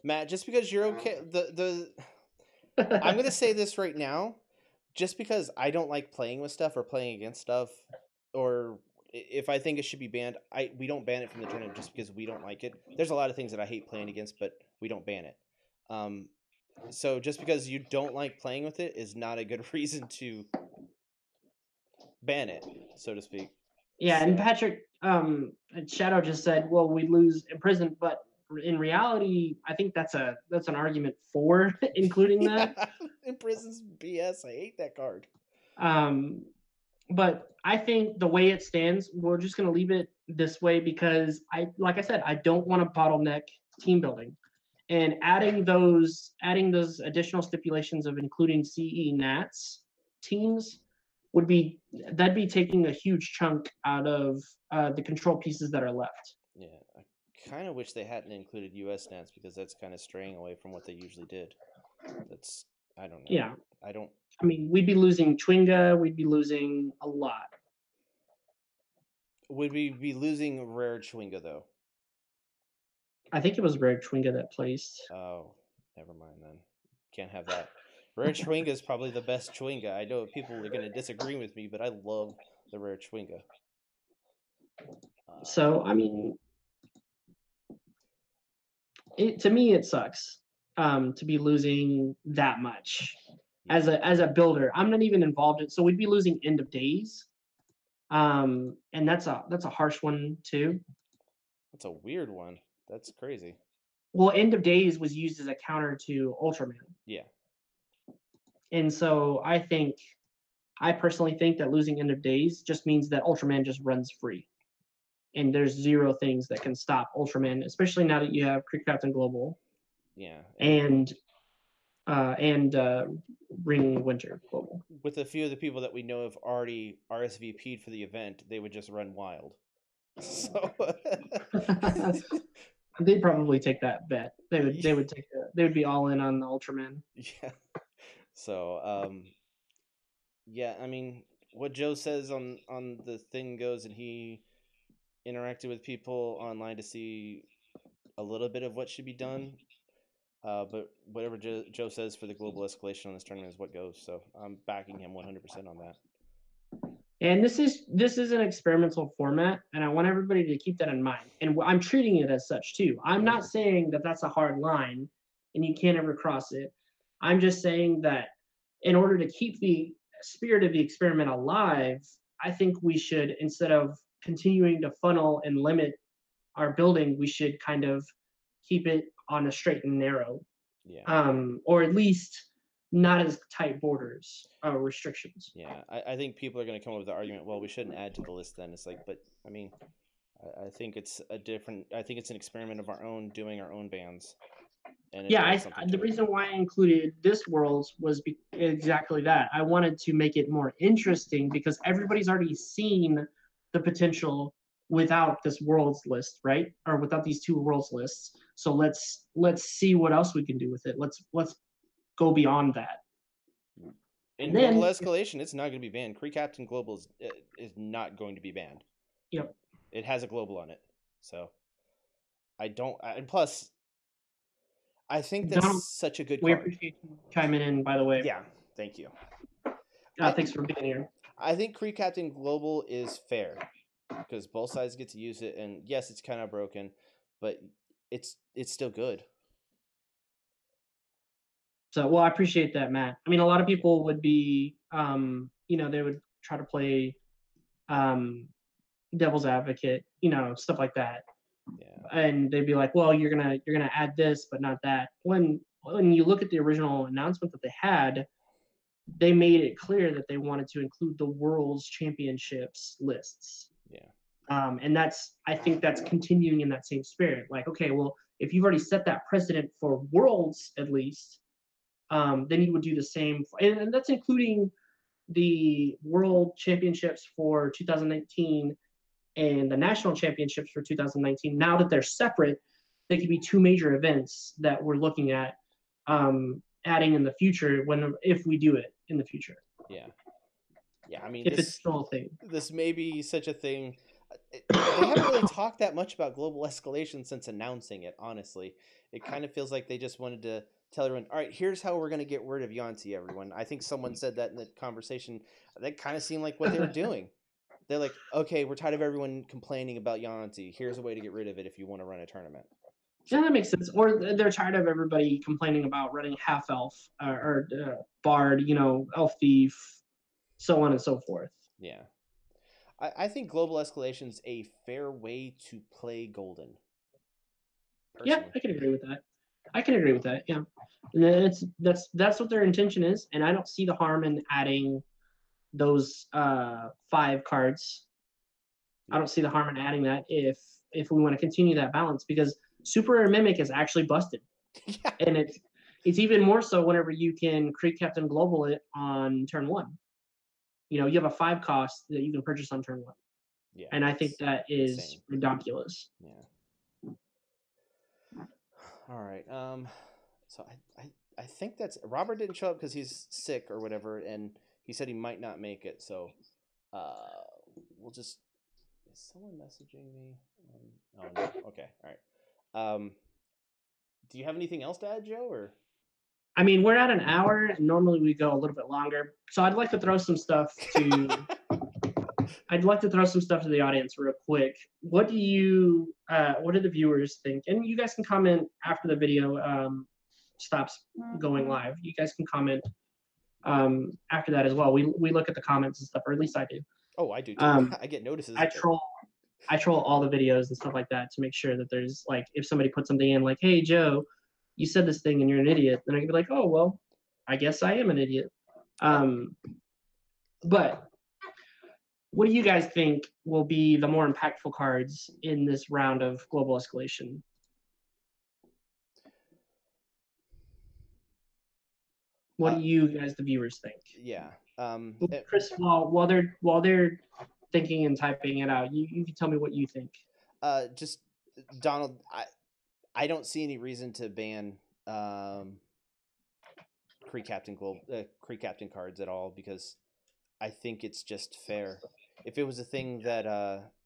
Matt, just because you're okay, I'm gonna say this right now. Just because I don't like playing with stuff or playing against stuff, or if I think it should be banned, we don't ban it from the tournament just because we don't like it. There's a lot of things that I hate playing against, but we don't ban it. So just because you don't like playing with it is not a good reason to ban it, so to speak. Yeah, So. and Patrick Shadow just said, "Well, we lose in prison," but in reality, I think that's an argument for including that. In prison's BS. I hate that card. But I think the way it stands, we're just going to leave it this way because like I said, I don't want to bottleneck team building, and adding those additional stipulations of including CE Nats teams that'd be taking a huge chunk out of the control pieces that are left. Yeah, I kind of wish they hadn't included U.S. Nats because that's kind of straying away from what they usually did. I don't know. Yeah. I don't. I mean, we'd be losing Chwinga. We'd be losing a lot. Would we be losing Rare Chwinga, though? I think it was Rare Chwinga that placed. Oh, never mind then. Can't have that. Rare Chwinga is probably the best Chwinga. I know people are going to disagree with me, but I love the Rare Chwinga. So, I mean, to me, it sucks to be losing that much as a builder. I'm not even involved in, so we'd be losing End of Days, and that's a harsh one too. That's a weird one. That's crazy. Well, End of Days was used as a counter to Ultraman. Yeah. And so I personally think that losing End of Days just means that Ultraman just runs free. And there's zero things that can stop Ultraman, especially now that you have Creek Captain Global. Yeah. And Ring Winter Global. With a few of the people that we know have already RSVP'd for the event, they would just run wild. So they'd probably take that bet. They would be all in on the Ultraman. Yeah. So yeah, I mean, what Joe says on the thing goes, and he interacted with people online to see a little bit of what should be done. But whatever Joe says for the global escalation on this tournament is what goes. So I'm backing him 100% on that. And this is an experimental format, and I want everybody to keep that in mind. And I'm treating it as such too. I'm not saying that that's a hard line, and you can't ever cross it. I'm just saying that in order to keep the spirit of the experiment alive, I think we should, instead of continuing to funnel and limit our building, we should kind of keep it on a straight and narrow. Yeah. Or at least not as tight borders restrictions. Yeah, I think people are going to come up with the argument, well, we shouldn't add to the list then. It's like, but I mean, I think it's I think it's an experiment of our own, doing our own bands. And the reason why I included this Worlds was exactly that. I wanted to make it more interesting because everybody's already seen the potential without this worlds list, right? Or without these two worlds lists. So let's see what else we can do with it. Let's go beyond that. In And Global then, Escalation, it's not going to be banned. Kree Captain Global is not going to be banned. yep. It has a global on it, so I don't. And plus, I think that's Donald, such a good we card. appreciate you chiming in, by the way. Yeah, thank you. Thanks for being here. I think Kree Captain Global is fair because both sides get to use it, and yes, it's kind of broken, but it's still good. So, well, I appreciate that, Matt. I mean, a lot of people would be, they would try to play devil's advocate, stuff like that. Yeah. And they'd be like, well, you're gonna add this, but not that. When you look at the original announcement that they had, they made it clear that they wanted to include the world's championships lists. Yeah. And I think that's continuing in that same spirit. Like, okay, well, if you've already set that precedent for worlds, at least, then you would do the same. And that's including the world championships for 2019 and the national championships for 2019. Now that they're separate, they could be two major events that we're looking at adding in the future if we do it in the future. Yeah. Yeah, I mean, if it's still a thing. This may be such a thing. They haven't really talked that much about Global Escalation since announcing it, honestly. It kind of feels like they just wanted to tell everyone, all right, here's how we're going to get rid of Yanti, everyone. I think someone said that in the conversation. That kind of seemed like what they were doing. They're like, okay, we're tired of everyone complaining about Yanti. Here's a way to get rid of it if you want to run a tournament. Yeah, that makes sense. Or they're tired of everybody complaining about running half elf or bard, elf thief, so on and so forth. Yeah. I think Global Escalation is a fair way to play Golden. Personally. Yeah, I can agree with that. Yeah, and that's what their intention is, and I don't see the harm in adding those 5 cards. I don't see the harm in adding that if we want to continue that balance, because Super Rare Mimic is actually busted. Yeah. And it's even more so whenever you can Kree Captain Global it on turn 1. You have a 5 cost that you can purchase on turn 1. Yeah. And I think that is insane. Ridiculous. Yeah. All right. So I think that's Robert didn't show up because he's sick or whatever, and he said he might not make it. So, we'll just. Is someone messaging me? Oh no. Okay. All right. Do you have anything else to add, Joe? Or I mean, we're at an hour, and normally we go a little bit longer. So I'd like to throw some stuff to. I'd like to throw some stuff to the audience real quick. What do the viewers think? And you guys can comment after the video stops going live. You guys can comment after that as well. We look at the comments and stuff, or at least I do. Oh, I do too. I get notices. I troll all the videos and stuff like that to make sure that there's, like, if somebody puts something in like, hey Joe, you said this thing and you're an idiot, then I can be like, oh well, I guess I am an idiot. But what do you guys think will be the more impactful cards in this round of Global Escalation? What do you guys, the viewers, think? Yeah. Chris, while they're thinking and typing it out, you can tell me what you think. Just Donald, I don't see any reason to ban Kree Captain cards at all, because I think it's just fair. If it was a thing that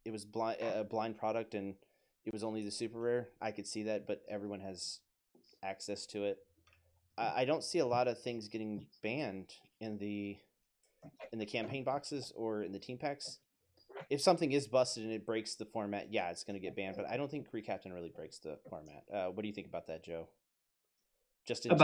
it was a blind product and it was only the super rare, I could see that, but everyone has access to it. I don't see a lot of things getting banned in the campaign boxes or in the team packs. If something is busted and it breaks the format, yeah, it's going to get banned. But I don't think Kree Captain really breaks the format. What do you think about that, Joe? Just in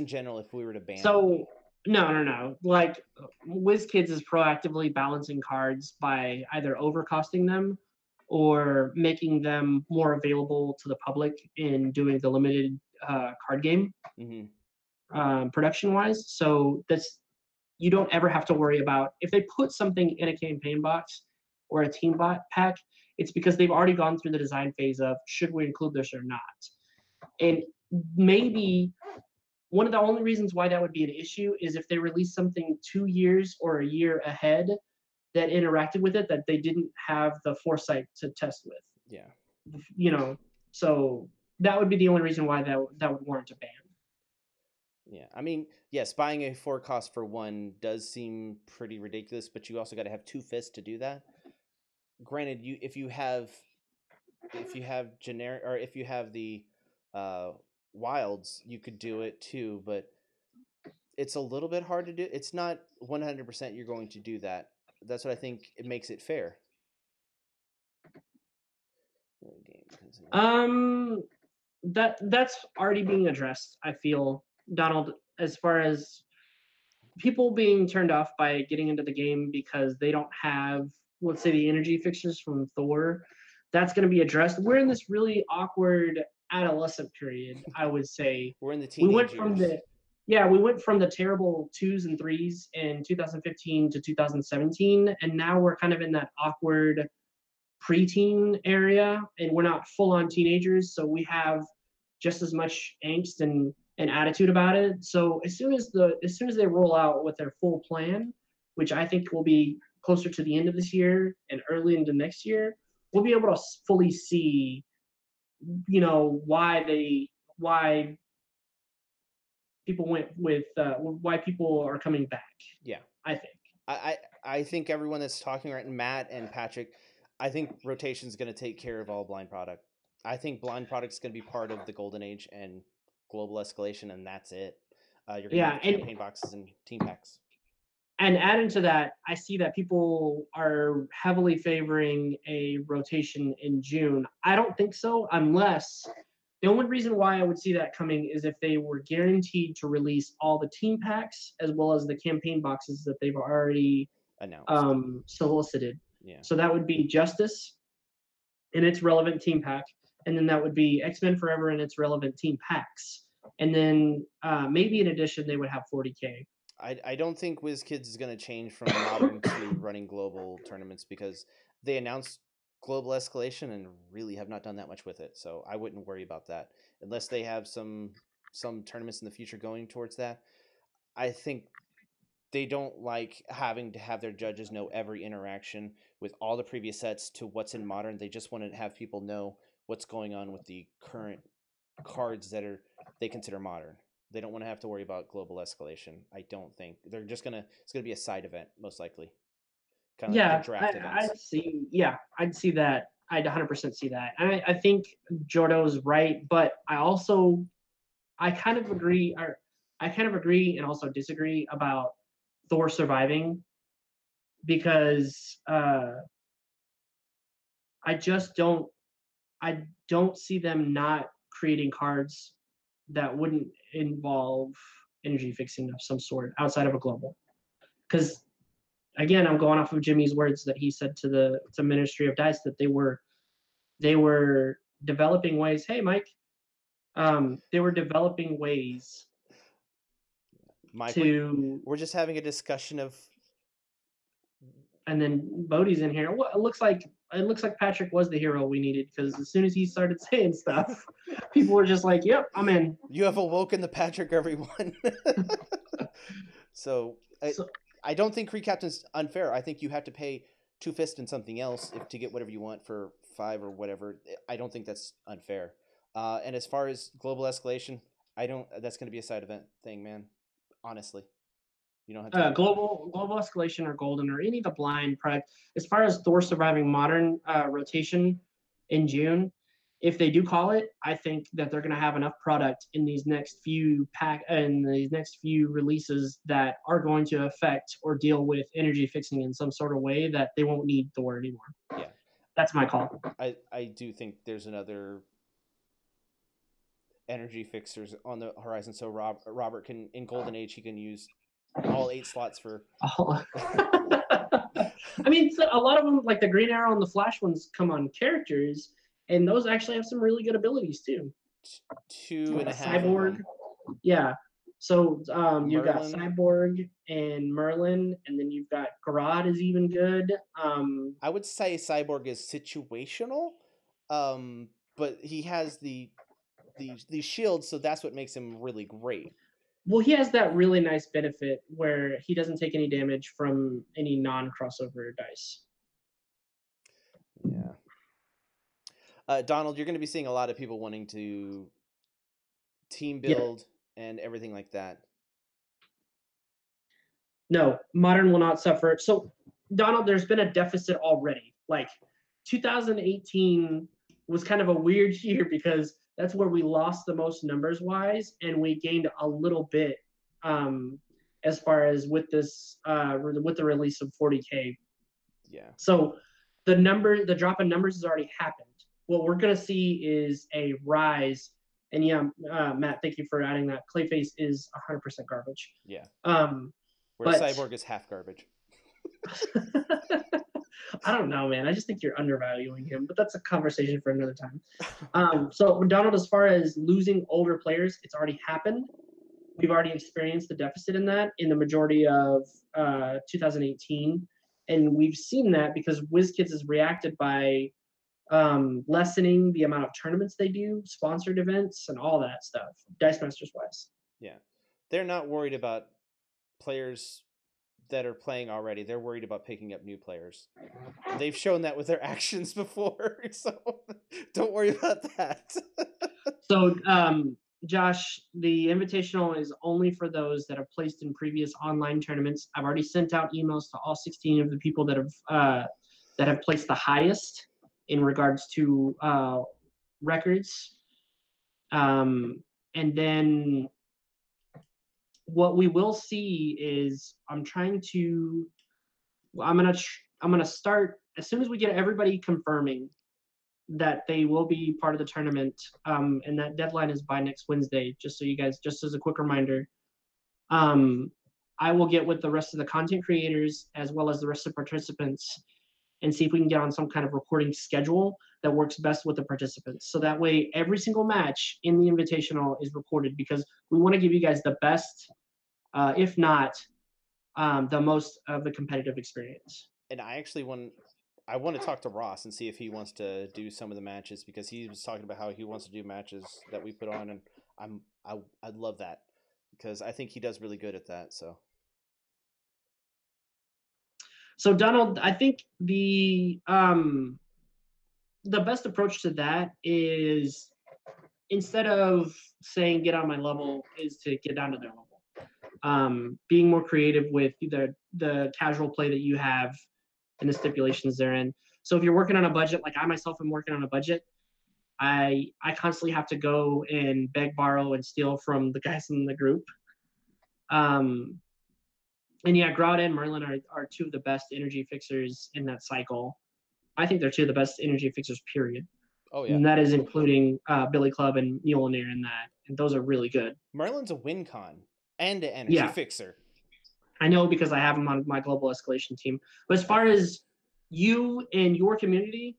general, if we were to ban. So no. Like, WizKids is proactively balancing cards by either overcosting them or making them more available to the public in doing the limited card game production wise. So you don't ever have to worry about if they put something in a campaign box or a team bot pack. It's because they've already gone through the design phase of should we include this or not. And maybe one of the only reasons why that would be an issue is if they release something 2 years or a year ahead that interacted with it that they didn't have the foresight to test with. Yeah. So that would be the only reason why that would warrant a ban. Yeah, I mean, yes, buying a 4 cost for 1 does seem pretty ridiculous, but you also got to have 2 fists to do that. Granted, if you have generic, or if you have the wilds, you could do it too, but it's a little bit hard to do. It's not 100% you're going to do that. That's what I think it makes it fair. That's already being addressed, I feel, Donald, as far as people being turned off by getting into the game because they don't have, let's say, the energy fixtures from Thor. That's going to be addressed. We're in this really awkward adolescent period, I would say. We're in the We teenage went from years. we went from the terrible 2s and 3s in 2015 to 2017, and now we're kind of in that awkward preteen area, and we're not full on teenagers, so we have just as much angst and attitude about it. So as soon as they roll out with their full plan, which I think will be closer to the end of this year and early into next year, we'll be able to fully see, why people went with why people are coming back. Yeah, I think. I think everyone that's talking right, Matt and Patrick, I think rotation is going to take care of all blind product. I think blind product is going to be part of the golden age and global escalation, and that's it. You're going to Yeah, need campaign boxes and team packs. And adding to that, I see that people are heavily favoring a rotation in June. I don't think so, unless the only reason why I would see that coming is if they were guaranteed to release all the team packs as well as the campaign boxes that they've already announced, solicited. Yeah. So that would be Justice and its relevant team pack, and then that would be X-Men Forever and its relevant team packs, and then maybe in addition they would have 40K. I don't think WizKids is going to change from modern to running global tournaments because they announced global escalation and really have not done that much with it. So I wouldn't worry about that unless they have some tournaments in the future going towards that. I think they don't like having to have their judges know every interaction with all the previous sets to what's in modern. They just want to have people know what's going on with the current cards that they consider modern. They don't want to have to worry about global escalation. I don't think they're just gonna. It's gonna be a side event, most likely. Kind of like draft events. I'd see. Yeah, I'd see that. I'd 100% see that. I think Jordo's right, but I kind of agree, and also disagree about Thor surviving because I don't see them not creating cards that wouldn't involve energy fixing of some sort outside of a global. Because again, I'm going off of Jimmy's words that he said to the Ministry of Dice that they were developing ways. Hey, Mike, they were developing ways. Mike, we're just having a discussion of. And then Bodie's in here. Well, it looks like Patrick was the hero we needed because as soon as he started saying stuff, people were just like, "Yep, I'm in." You have awoken the Patrick, everyone. So I don't think Recaptain's unfair. I think you have to pay 2 fists and something else to get whatever you want for 5 or whatever. I don't think that's unfair. And as far as global escalation, that's going to be a side event thing, man. Honestly. You don't have to global escalation or golden or any of the blind product. As far as Thor surviving modern rotation in June, if they do call it, I think that they're going to have enough product in these next few releases that are going to affect or deal with energy fixing in some sort of way that they won't need Thor anymore. Yeah, that's my call. I do think there's another energy fixers on the horizon. So Robert can, in Golden Age, he can use all 8 slots for. I mean, so a lot of them, like the Green Arrow and the Flash ones, come on characters, and those actually have some really good abilities too. 2.5 Cyborg, yeah. So you've got Cyborg and Merlin, and then you've got Garrod is even good. I would say Cyborg is situational, but he has the shield, so that's what makes him really great. Well, he has that really nice benefit where he doesn't take any damage from any non-crossover dice. Yeah. Donald, you're going to be seeing a lot of people wanting to team Yeah. build and everything like that. No, modern will not suffer. So, Donald, there's been a deficit already. Like 2018 was kind of a weird year because that's where we lost the most numbers wise, and we gained a little bit as far as with this with the release of 40K. Yeah. So the drop in numbers has already happened. What we're gonna see is a rise. And yeah, Matt, thank you for adding that. Clayface is 100% garbage. Yeah. Where But Cyborg is half garbage. I don't know, man. I just think you're undervaluing him, but that's a conversation for another time. So, Donald, as far as losing older players, it's already happened. We've already experienced the deficit in that in the majority of 2018. And we've seen that because WizKids has reacted by lessening the amount of tournaments they do, sponsored events, and all that stuff, Dice Masters wise. Yeah. They're not worried about players that are playing already. They're worried about picking up new players. They've shown that with their actions before, so don't worry about that. So, Josh, the invitational is only for those that have placed in previous online tournaments. I've already sent out emails to all 16 of the people that have placed the highest in regards to records. And then what we will see is I'm gonna start as soon as we get everybody confirming that they will be part of the tournament, and that deadline is by next Wednesday. Just so you guys, just as a quick reminder, I will get with the rest of the content creators as well as the rest of the participants and see if we can get on some kind of recording schedule that works best with the participants. So that way, every single match in the invitational is recorded because we want to give you guys the best, if not the most of the competitive experience. And I want to talk to Ross and see if he wants to do some of the matches because he was talking about how he wants to do matches that we put on, and I'd love that because I think he does really good at that. So Donald, I think the best approach to that is instead of saying get on my level is to get down to their level. Being more creative with the casual play that you have and the stipulations therein. So if you're working on a budget, like I myself am working on a budget, I constantly have to go and beg, borrow, and steal from the guys in the group. And yeah, Grout and Merlin are two of the best energy fixers in that cycle. I think they're two of the best energy fixers, period. Oh yeah, And that is including Billy Club and Mjolnir in that. And those are really good. Merlin's a win con and an energy Yeah. fixer. I know because I have him on my global escalation team. But as far as you and your community,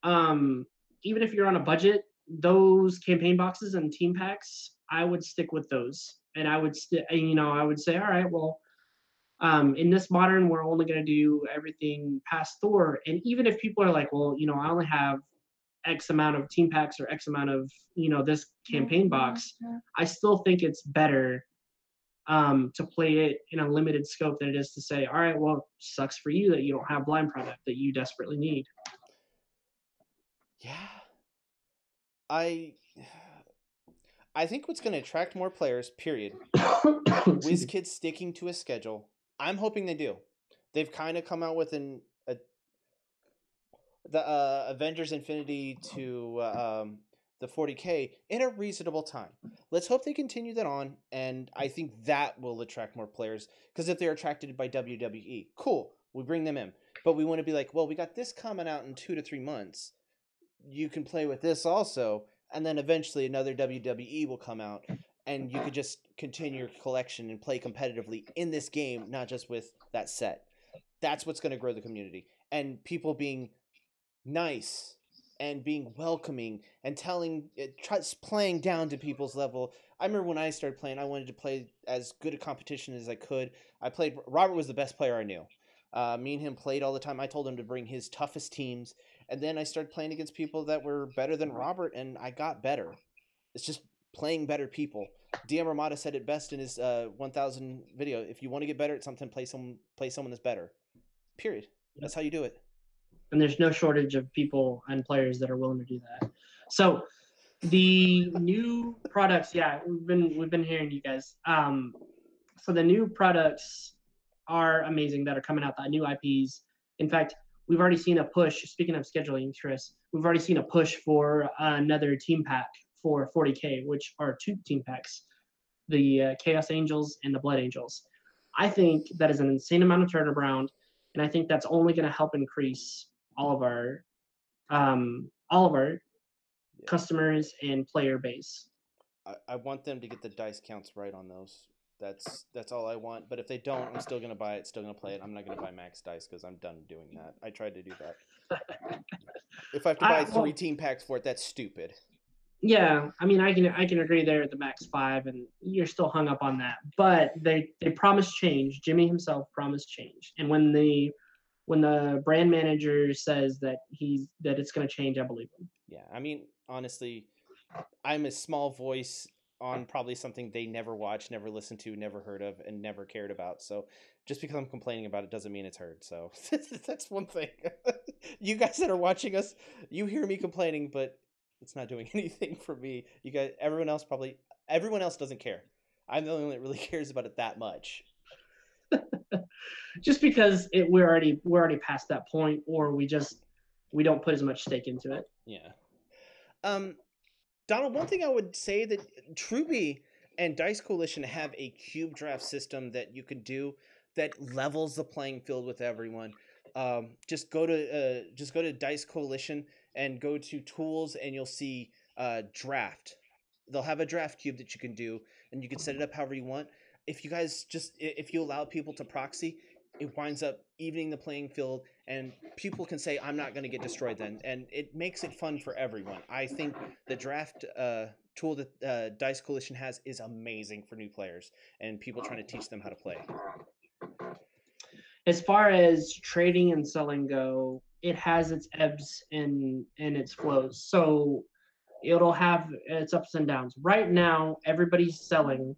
even if you're on a budget, those campaign boxes and team packs, I would stick with those. And I would I would say, all right, well, in this modern, we're only going to do everything past Thor. And even if people are like, well, I only have X amount of team packs or X amount of, this campaign box, I still think it's better to play it in a limited scope than it is to say, all right, well, sucks for you that you don't have blind product that you desperately need. Yeah. I think what's going to attract more players, period, WizKids sticking to a schedule. I'm hoping they do. They've kind of come out with the Avengers Infinity to the 40K in a reasonable time. Let's hope they continue that on, and I think that will attract more players. Because if they're attracted by WWE, cool, we bring them in. But we want to be like, well, we got this coming out in 2 to 3 months. You can play with this also, and then eventually another WWE will come out, and you could just continue your collection and play competitively in this game, not just with that set. That's what's going to grow the community. And people being nice and being welcoming and playing down to people's level. I remember when I started playing, I wanted to play as good a competition as I could. Robert was the best player I knew. Me and him played all the time. I told him to bring his toughest teams, and then I started playing against people that were better than Robert, and I got better. It's just playing better people. DM Ramada said it best in his 1000 video. If you want to get better at something, play someone that's better. Period. That's how you do it. And there's no shortage of people and players that are willing to do that. So the new products, yeah, we've been hearing you guys. So the new products are amazing that are coming out, the new IPs. In fact, we've already seen a push. Speaking of scheduling, Chris, we've already seen a push for another team pack for 40K, which are 2 team packs, the Chaos Angels and the Blood Angels. I think that is an insane amount of turnaround, and I think that's only going to help increase all of our customers and player base. I want them to get the dice counts right on those. That's all I want. But if they don't, I'm still gonna buy it, still gonna play it. I'm not gonna buy max dice because I'm done doing that. I tried to do that. If I have to buy 3 team packs for it, that's stupid. Yeah, I mean, I can agree there at the max 5, and you're still hung up on that. But they promised change. Jimmy himself promised change, and when the brand manager says that it's going to change, I believe him. Yeah, I mean, honestly, I'm a small voice on probably something they never watched, never listened to, never heard of, and never cared about. So just because I'm complaining about it doesn't mean it's heard. So that's one thing. You guys that are watching us, you hear me complaining, but it's not doing anything for me. You guys, everyone else doesn't care. I'm the only one that really cares about it that much. Just because we're already past that point, or we don't put as much stake into it. Yeah. Donald, one thing I would say that Truby and Dice Coalition have a cube draft system that you can do that levels the playing field with everyone. Just go to Dice Coalition and go to tools, and you'll see draft. They'll have a draft cube that you can do, and you can set it up however you want. If you allow people to proxy, it winds up evening the playing field, and people can say, I'm not going to get destroyed then. And it makes it fun for everyone. I think the draft tool that Dice Coalition has is amazing for new players and people trying to teach them how to play. As far as trading and selling go, it has its ebbs and its flows. So it'll have its ups and downs. Right now, everybody's selling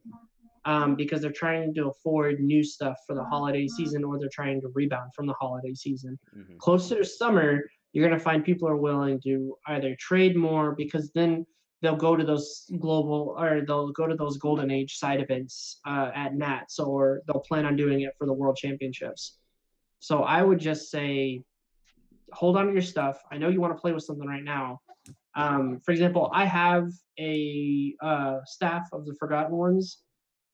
because they're trying to afford new stuff for the holiday season, or they're trying to rebound from the holiday season. Mm-hmm. Closer to summer, you're going to find people are willing to either trade more, because then they'll go to those Golden Age side events at Nats, or they'll plan on doing it for the World Championships. So I would just say, hold on to your stuff. I know you want to play with something right now. For example, I have a staff of the Forgotten Ones,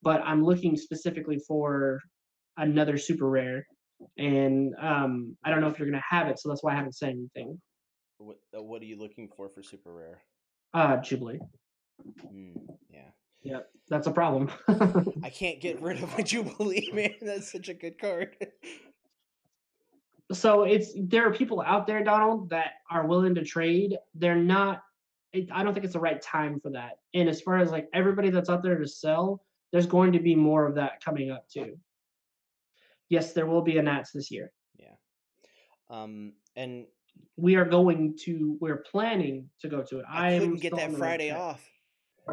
but I'm looking specifically for another super rare, and I don't know if you're going to have it, so that's why I haven't said anything. What are you looking for super rare? Jubilee. Yeah. Yeah, that's a problem. I can't get rid of my Jubilee, man. That's such a good card. So there are people out there, Donald, that are willing to trade. They're not. I don't think it's the right time for that. And as far as like everybody that's out there to sell, there's going to be more of that coming up too. Yes, there will be a Nats this year. Yeah. And we're planning to go to it. I couldn't get that Friday off.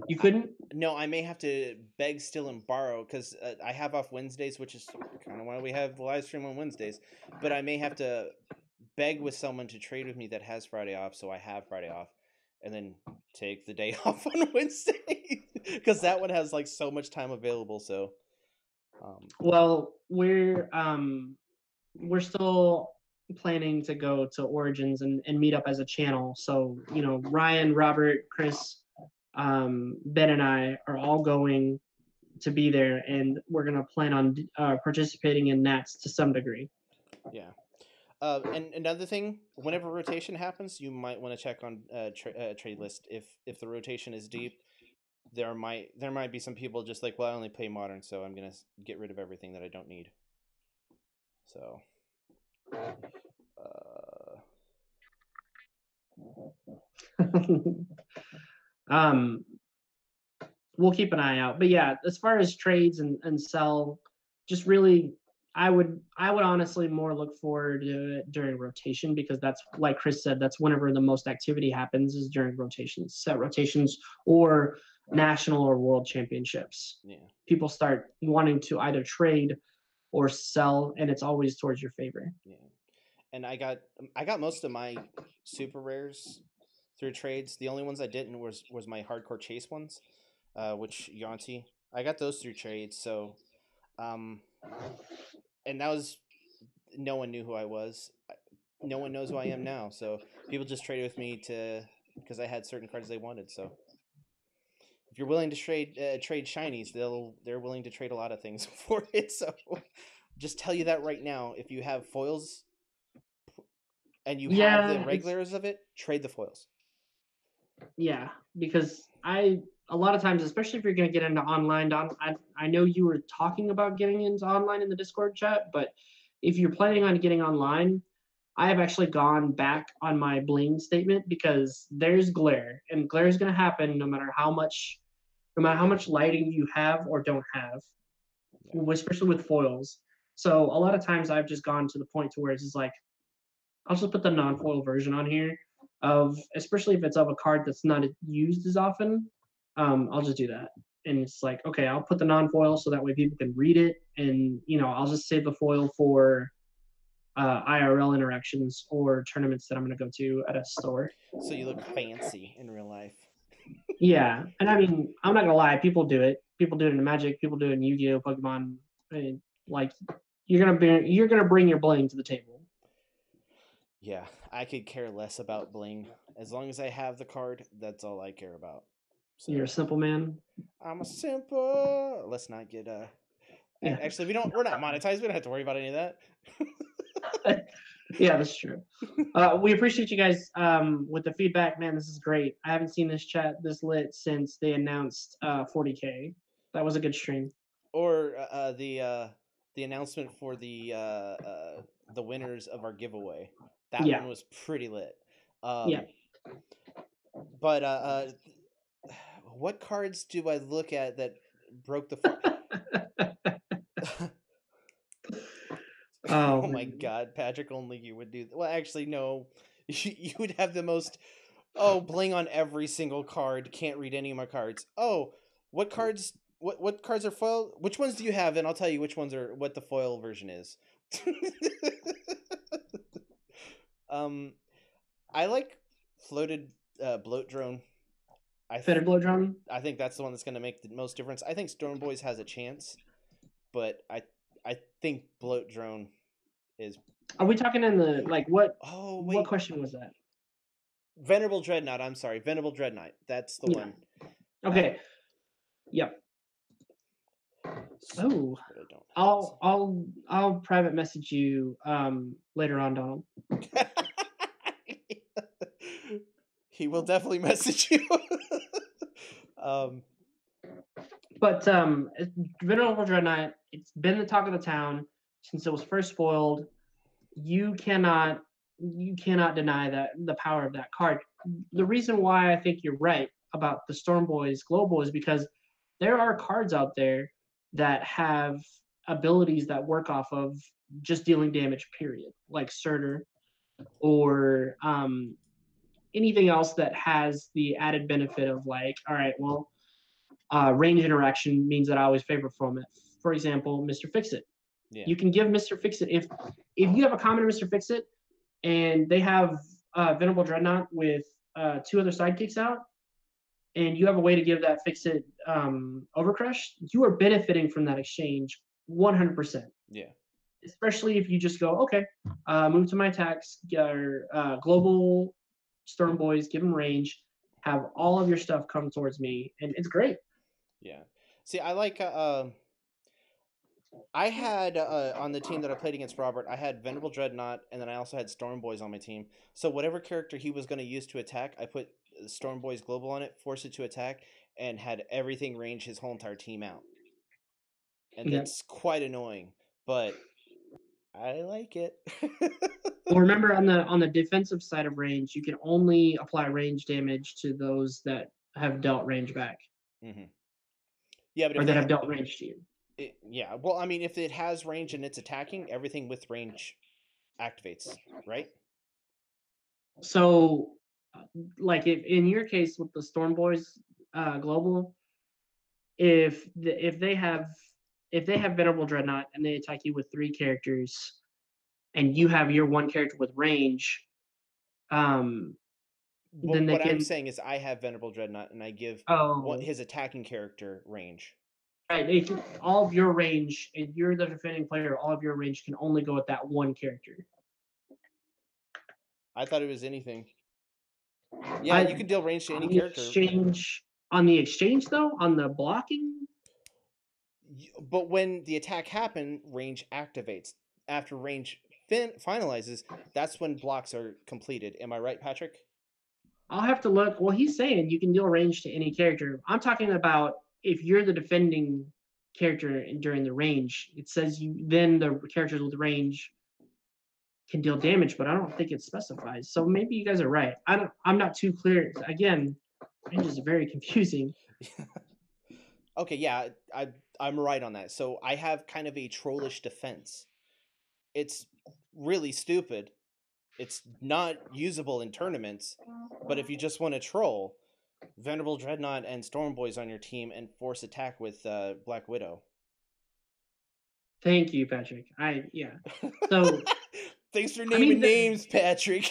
You couldn't? No, I may have to beg, steal, and borrow, because I have off Wednesdays, which is kind of why we have the live stream on Wednesdays. But I may have to beg with someone to trade with me that has Friday off, so I have Friday off, and then take the day off on Wednesday, because that one has like so much time available. So, well, we're still planning to go to Origins and meet up as a channel. So Ryan, Robert, Chris, Ben, and I are all going to be there, and we're going to plan on participating in Nats to some degree. Yeah. And another thing, whenever rotation happens, you might want to check on trade list. If the rotation is deep, there might be some people just like, well, I only play modern, so I'm gonna get rid of everything that I don't need. So, we'll keep an eye out. But yeah, as far as trades and sell, just really, I would honestly more look forward to it during rotation, because that's, like Chris said, that's whenever the most activity happens, is during rotations, set rotations, or national or world championships. Yeah. People start wanting to either trade or sell, and it's always towards your favor. Yeah. And I got most of my super rares through trades. The only ones I didn't was my hardcore chase ones, which Yanti. I got those through trades. So, and that was no one knew who I was. No one knows who I am now. So people just traded with me because I had certain cards they wanted. So if you're willing to trade shinies, they're willing to trade a lot of things for it. So just tell you that right now. If you have foils and you have the Yeah, regulars of it, trade the foils. yeah, because a lot of times, especially if you're going to get into online, I know you were talking about getting into online in the Discord chat, but if you're planning on getting online, I have actually gone back on my bling statement because there's glare, and glare is going to happen no matter how much lighting you have or don't have, Yeah. especially with foils. So a lot of times I've just gone to the point to where it's just like I'll just put the non-foil version on here of, especially if it's of a card that's not used as often. I'll just do that, and it's like, okay, I'll put the non-foil so that way people can read it, and I'll just save the foil for IRL interactions or tournaments that I'm going to go to at a store. So you look fancy in real life. Yeah, and I mean, I'm not gonna lie, people do it. People do it in Magic. People do it in Yu-Gi-Oh, Pokemon. I mean, like, you're gonna bring your bling to the table. Yeah, I could care less about bling. As long as I have the card, that's all I care about. So You're a simple man. I'm a simple. Let's not get Yeah, Actually, we're not monetized. We don't have to worry about any of that. yeah, that's true. We appreciate you guys with the feedback, man. This is great. I haven't seen this chat this lit since they announced 40K. That was a good stream. Or the announcement for the winners of our giveaway. That Yeah, one was pretty lit. yeah. But what cards do I look at that broke the? Oh Oh my man. god, Patrick! Only you would do. Well, actually, no. You would have the most. Oh, bling on every single card. Can't read any of my cards. Oh, what cards? What cards are foil? Which ones do you have? And I'll tell you which ones are what the foil version is. um, I like floated bloat drone. Fetid blow drum. I think that's the one that's going to make the most difference. I think Storm Boys has a chance, but I think bloat drone is. Are we talking in the like what? Oh What wait, question was that? Venerable Dreadnought. I'm sorry, Venerable Dreadnought. That's the Yeah. one. Okay. Yep. Oh, But I don't. I'll private message you later on, Donald. He will definitely message you. But Venerable Dreadnought, it's been the talk of the town since it was first spoiled. You cannot deny that the power of that card. The reason why I think you're right about the Storm Boys Global is because there are cards out there that have abilities that work off of just dealing damage, period, like Surtur or anything else that has the added benefit of like, all right, well, range interaction means that I always favor from it. For example, Mr. Fix-It. yeah. You can give Mr. Fix-It if you have a common Mr. Fix-It and they have Venerable Dreadnought with 2 other sidekicks out, and you have a way to give that Fix-It Overcrush, you are benefiting from that exchange 100%. Yeah. Especially if you just go, okay, move to my attacks, global Storm Boys, give them range, have all of your stuff come towards me, and it's great. Yeah. See, I like. I had on the team that I played against Robert, I had Venerable Dreadnought, and then I also had Storm Boys on my team. So whatever character he was going to use to attack, I put Storm Boys Global on it, forced it to attack, and had everything range his whole entire team out. And Yep. that's quite annoying, but I like it. Well, remember on the defensive side of range, you can only apply range damage to those that have dealt range back, Mm-hmm. Yeah, but or if that they have dealt range to you. yeah, well, I mean, if it has range and it's attacking, everything with range activates, right? So, like if in your case with the Storm Boys Global, if they have Venerable Dreadnought and they attack you with 3 characters, and you have your 1 character with range, um, But then they what I'm can. saying is I have Venerable Dreadnought and I give Oh, his attacking character range. right. They can, all of your range, if you're the defending player, all of your range can only go with that 1 character. I thought it was anything. Yeah, you can deal range to any character. On the exchange, though, on the blocking, But when the attack happens, range activates. After range finalizes, that's when blocks are completed. Am I right, Patrick? I'll have to look. Well, he's saying you can deal range to any character. I'm talking about if you're the defending character during the range. It says you then the characters with range can deal damage, but I don't think it specifies. So maybe you guys are right. I'm not too clear. Again, range is very confusing. Okay, yeah, I'm right on that. So I have kind of a trollish defense. It's really stupid. It's not usable in tournaments, but if you just want to troll, Venerable Dreadnought and Storm Boys on your team and force attack with Black Widow. Thank you, Patrick. Yeah. So thanks for naming names, Patrick.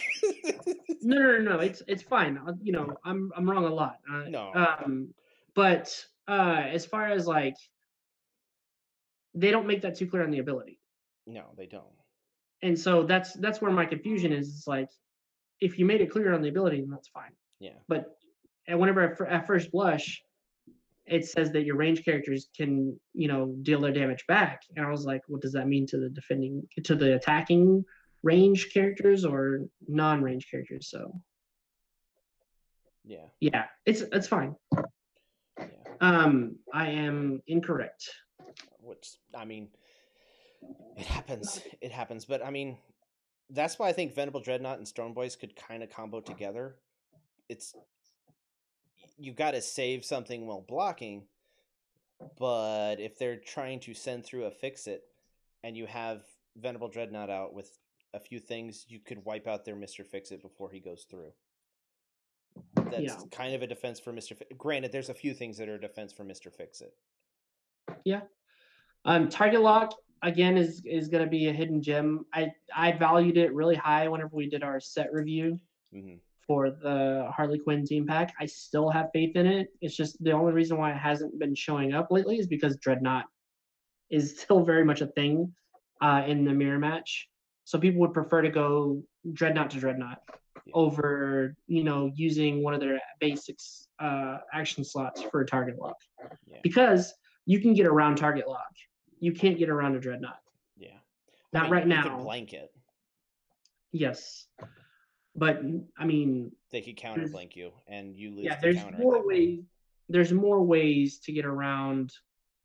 No. It's fine. I'm wrong a lot. No. But as far as like, they don't make that too clear on the ability. No, they don't. And so that's where my confusion is. It's like, if you made it clear on the ability, then that's fine. Yeah. But whenever at first blush, it says that your range characters can, deal their damage back. And I was like, what does that mean to the attacking range characters or non-range characters? So yeah, it's fine. Yeah. I am incorrect. Which, I mean, it happens. But I mean, that's why I think Venerable Dreadnought and Storm Boys could kind of combo together. You got to save something while blocking, but if they're trying to send through a fix-it and you have Venerable Dreadnought out with a few things, you could wipe out their Mr. Fix-It before he goes through. That's kind of a defense for Mr. Granted, there's a few things that are a defense for Mr. Fix-It. Yeah. Target lock, again, is going to be a hidden gem. I valued it really high whenever we did our set review. Mm-hmm. For the Harley Quinn team pack. I still have faith in it. It's just the only reason why it hasn't been showing up lately is because Dreadnought is still very much a thing in the mirror match. So people would prefer to go Dreadnought to Dreadnought over, using one of their basics action slots for a target lock. Yeah. Because you can get around target lock. You can't get around a Dreadnought. Yeah. Not right now. You can blank it. Yes. But I mean, they could counter blank you, and you lose. Yeah, there's more ways. There's more ways to get around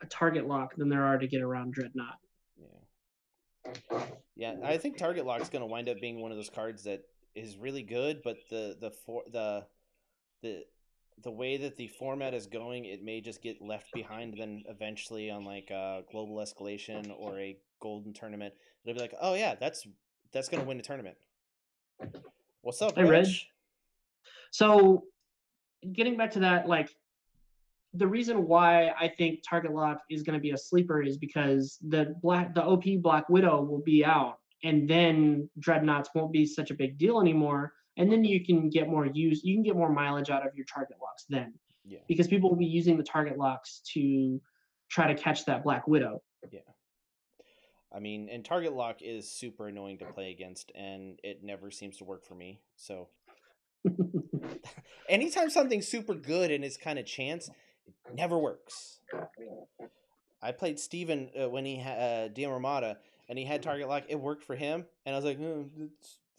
a target lock than there are to get around Dreadnought. Yeah, I think target lock is going to wind up being one of those cards that is really good, but the way that the format is going, it may just get left behind. Then eventually, on like a Global Escalation or a Golden Tournament, it'll be like, oh yeah, that's going to win the tournament. What's up, Rich? So, getting back to that, like, the reason why I think Target Lock is going to be a sleeper is because the OP Black Widow will be out, and then Dreadnoughts won't be such a big deal anymore, and then you can get more mileage out of your Target Locks then. Yeah. Because people will be using the Target Locks to try to catch that Black Widow. Yeah. I mean, and target lock is super annoying to play against, and it never seems to work for me. So anytime something's super good and it's kind of chance, it never works. I played Steven when he had DM Ramada, and he had target lock. It worked for him, and I was like,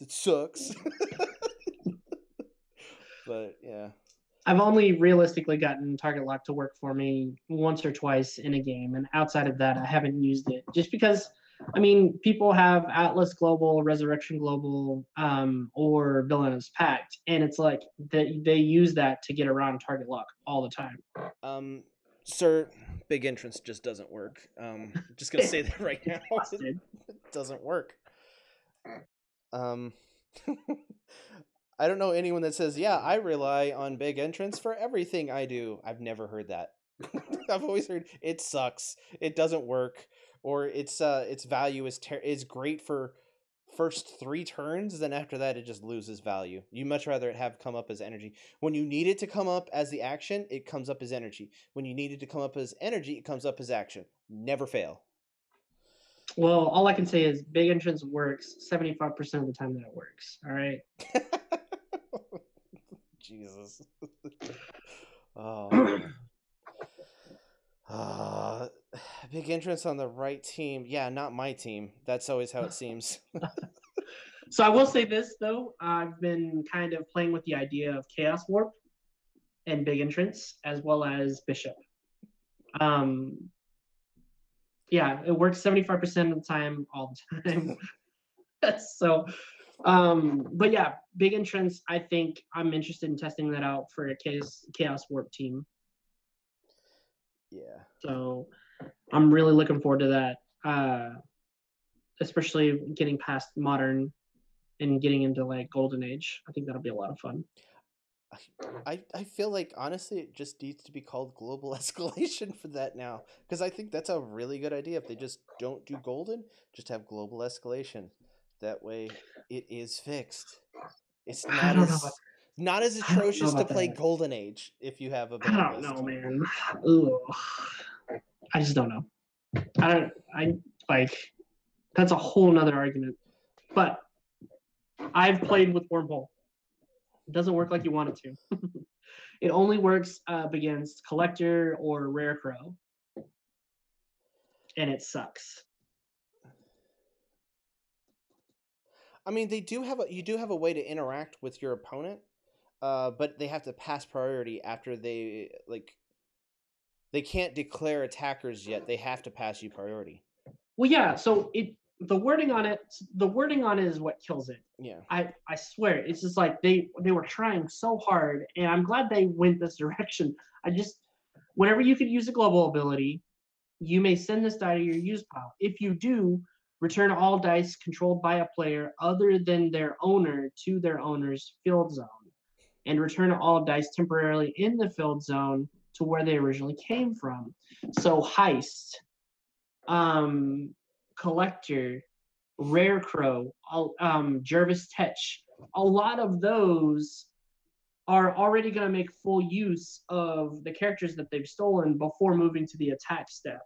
it sucks. But yeah. I've only realistically gotten target lock to work for me once or twice in a game, and outside of that, I haven't used it just because. I mean, people have Atlas Global, Resurrection Global, or Villainous Pact, and it's like they use that to get around target lock all the time. Sir, big entrance just doesn't work. I'm just gonna say that right now. It doesn't work. I don't know anyone that says, yeah, I rely on big entrance for everything I do. I've never heard that. I've always heard it sucks. It doesn't work, or its value is great for first 3 turns. Then after that, it just loses value. You much rather it have come up as energy. When you need it to come up as the action, it comes up as energy. When you need it to come up as energy, it comes up as action. Never fail. Well, all I can say is big entrance works 75% of the time that it works. All right. Jesus. Oh man. Big entrance on the right team. Yeah, not my team. That's always how it seems. So I will say this though, I've been kind of playing with the idea of Chaos Warp and big entrance as well as Bishop. Um, yeah, it works 75% of the time, all the time. So, but yeah, big entrance. I think I'm interested in testing that out for a Chaos Warp team. Yeah. So I'm really looking forward to that. Especially getting past modern and getting into like golden age. I think that'll be a lot of fun. I feel like honestly it just needs to be called global escalation for that now, because I think that's a really good idea. If they just don't do golden, just have global escalation. That way it is fixed. It's I don't know. not as I don't know atrocious to about play that. golden age if you have a I ban don't list. know, man. Ooh. I just don't know. I like that's a whole nother argument. But I've played with Wormhole. It doesn't work like you want it to. It only works against Collector or Rare Crow. And it sucks. I mean, you do have a way to interact with your opponent, but they have to pass priority after they can't declare attackers yet. They have to pass you priority. Well, yeah. So the wording on it is what kills it. Yeah. I swear, it's just like they were trying so hard, and I'm glad they went this direction. Whenever you could use a global ability, you may send this die to your use pile. If you do, return all dice controlled by a player other than their owner to their owner's field zone, and return all dice temporarily in the field zone to where they originally came from. So heist, collector, rare crow, Jervis Tetch, a lot of those are already going to make full use of the characters that they've stolen before moving to the attack step.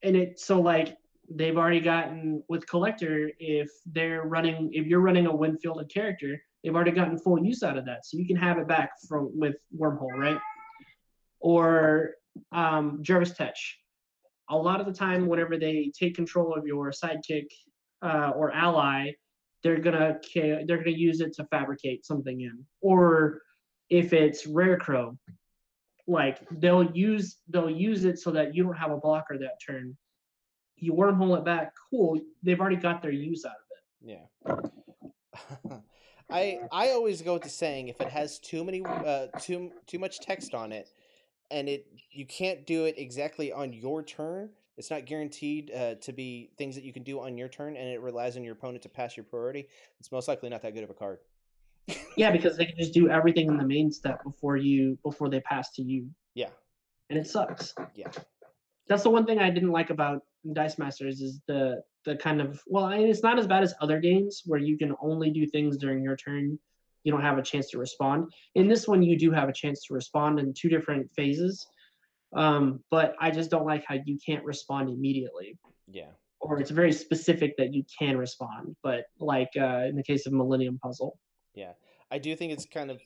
And like they've already gotten with collector, if you're running a Winfielded character, they've already gotten full use out of that. So you can have it back with Wormhole, right? Or Jervis Tetch. A lot of the time, whenever they take control of your sidekick or ally, they're gonna use it to fabricate something in. Or if it's Rare Crow, like they'll use it so that you don't have a blocker that turn. You wormhole it back, cool. They've already got their use out of it. Yeah. I always go with the saying, if it has too much text on it, and you can't do it exactly on your turn, it's not guaranteed to be things that you can do on your turn, and it relies on your opponent to pass your priority, it's most likely not that good of a card. Yeah, because they can just do everything in the main step before they pass to you. Yeah. And it sucks. Yeah. That's the one thing I didn't like about Dice Masters is the kind of, well, it's not as bad as other games where you can only do things during your turn. You don't have a chance to respond. In this one, you do have a chance to respond in 2 different phases. But I just don't like how you can't respond immediately. Yeah. Or it's very specific that you can respond. But like in the case of Millennium Puzzle. Yeah. I do think it's kind of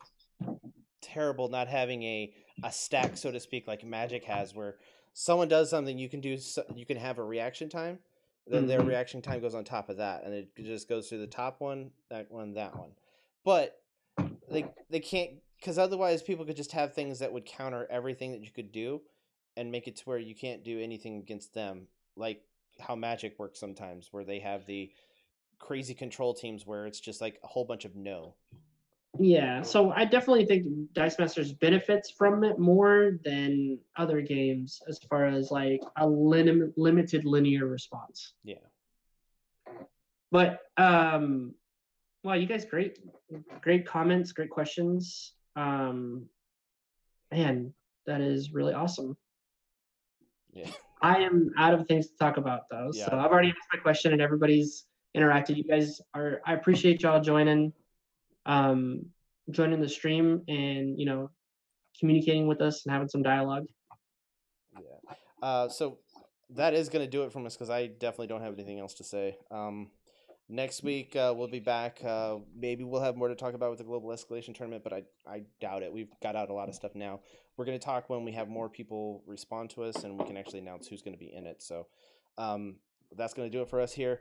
terrible not having a stack, so to speak, like Magic has, where someone does something, you can have a reaction time, then their reaction time goes on top of that, and it just goes through the top one, that one, that one. But they can't, because otherwise people could just have things that would counter everything that you could do and make it to where you can't do anything against them, like how Magic works sometimes, where they have the crazy control teams where it's just like a whole bunch of no. Yeah, so I definitely think Dice Masters benefits from it more than other games as far as like a limited linear response. Yeah. But wow, you guys great comments, great questions. Man, that is really awesome. Yeah. I am out of things to talk about though. So Yeah. I've already asked my question and everybody's interacted. You guys are I appreciate y'all um joining the stream and communicating with us and having some dialogue. Yeah. So that is going to do it from us because I definitely don't have anything else to say. Next week we'll be back. Maybe we'll have more to talk about with the Global Escalation Tournament, but I doubt it. We've got out a lot of stuff now. We're going to talk when we have more people respond to us and we can actually announce who's going to be in it. So um, that's going to do it for us here.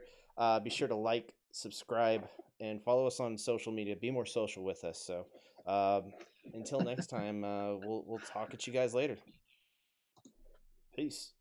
Be sure to like, subscribe, and follow us on social media. Be more social with us. So until next time, we'll talk at you guys later. Peace.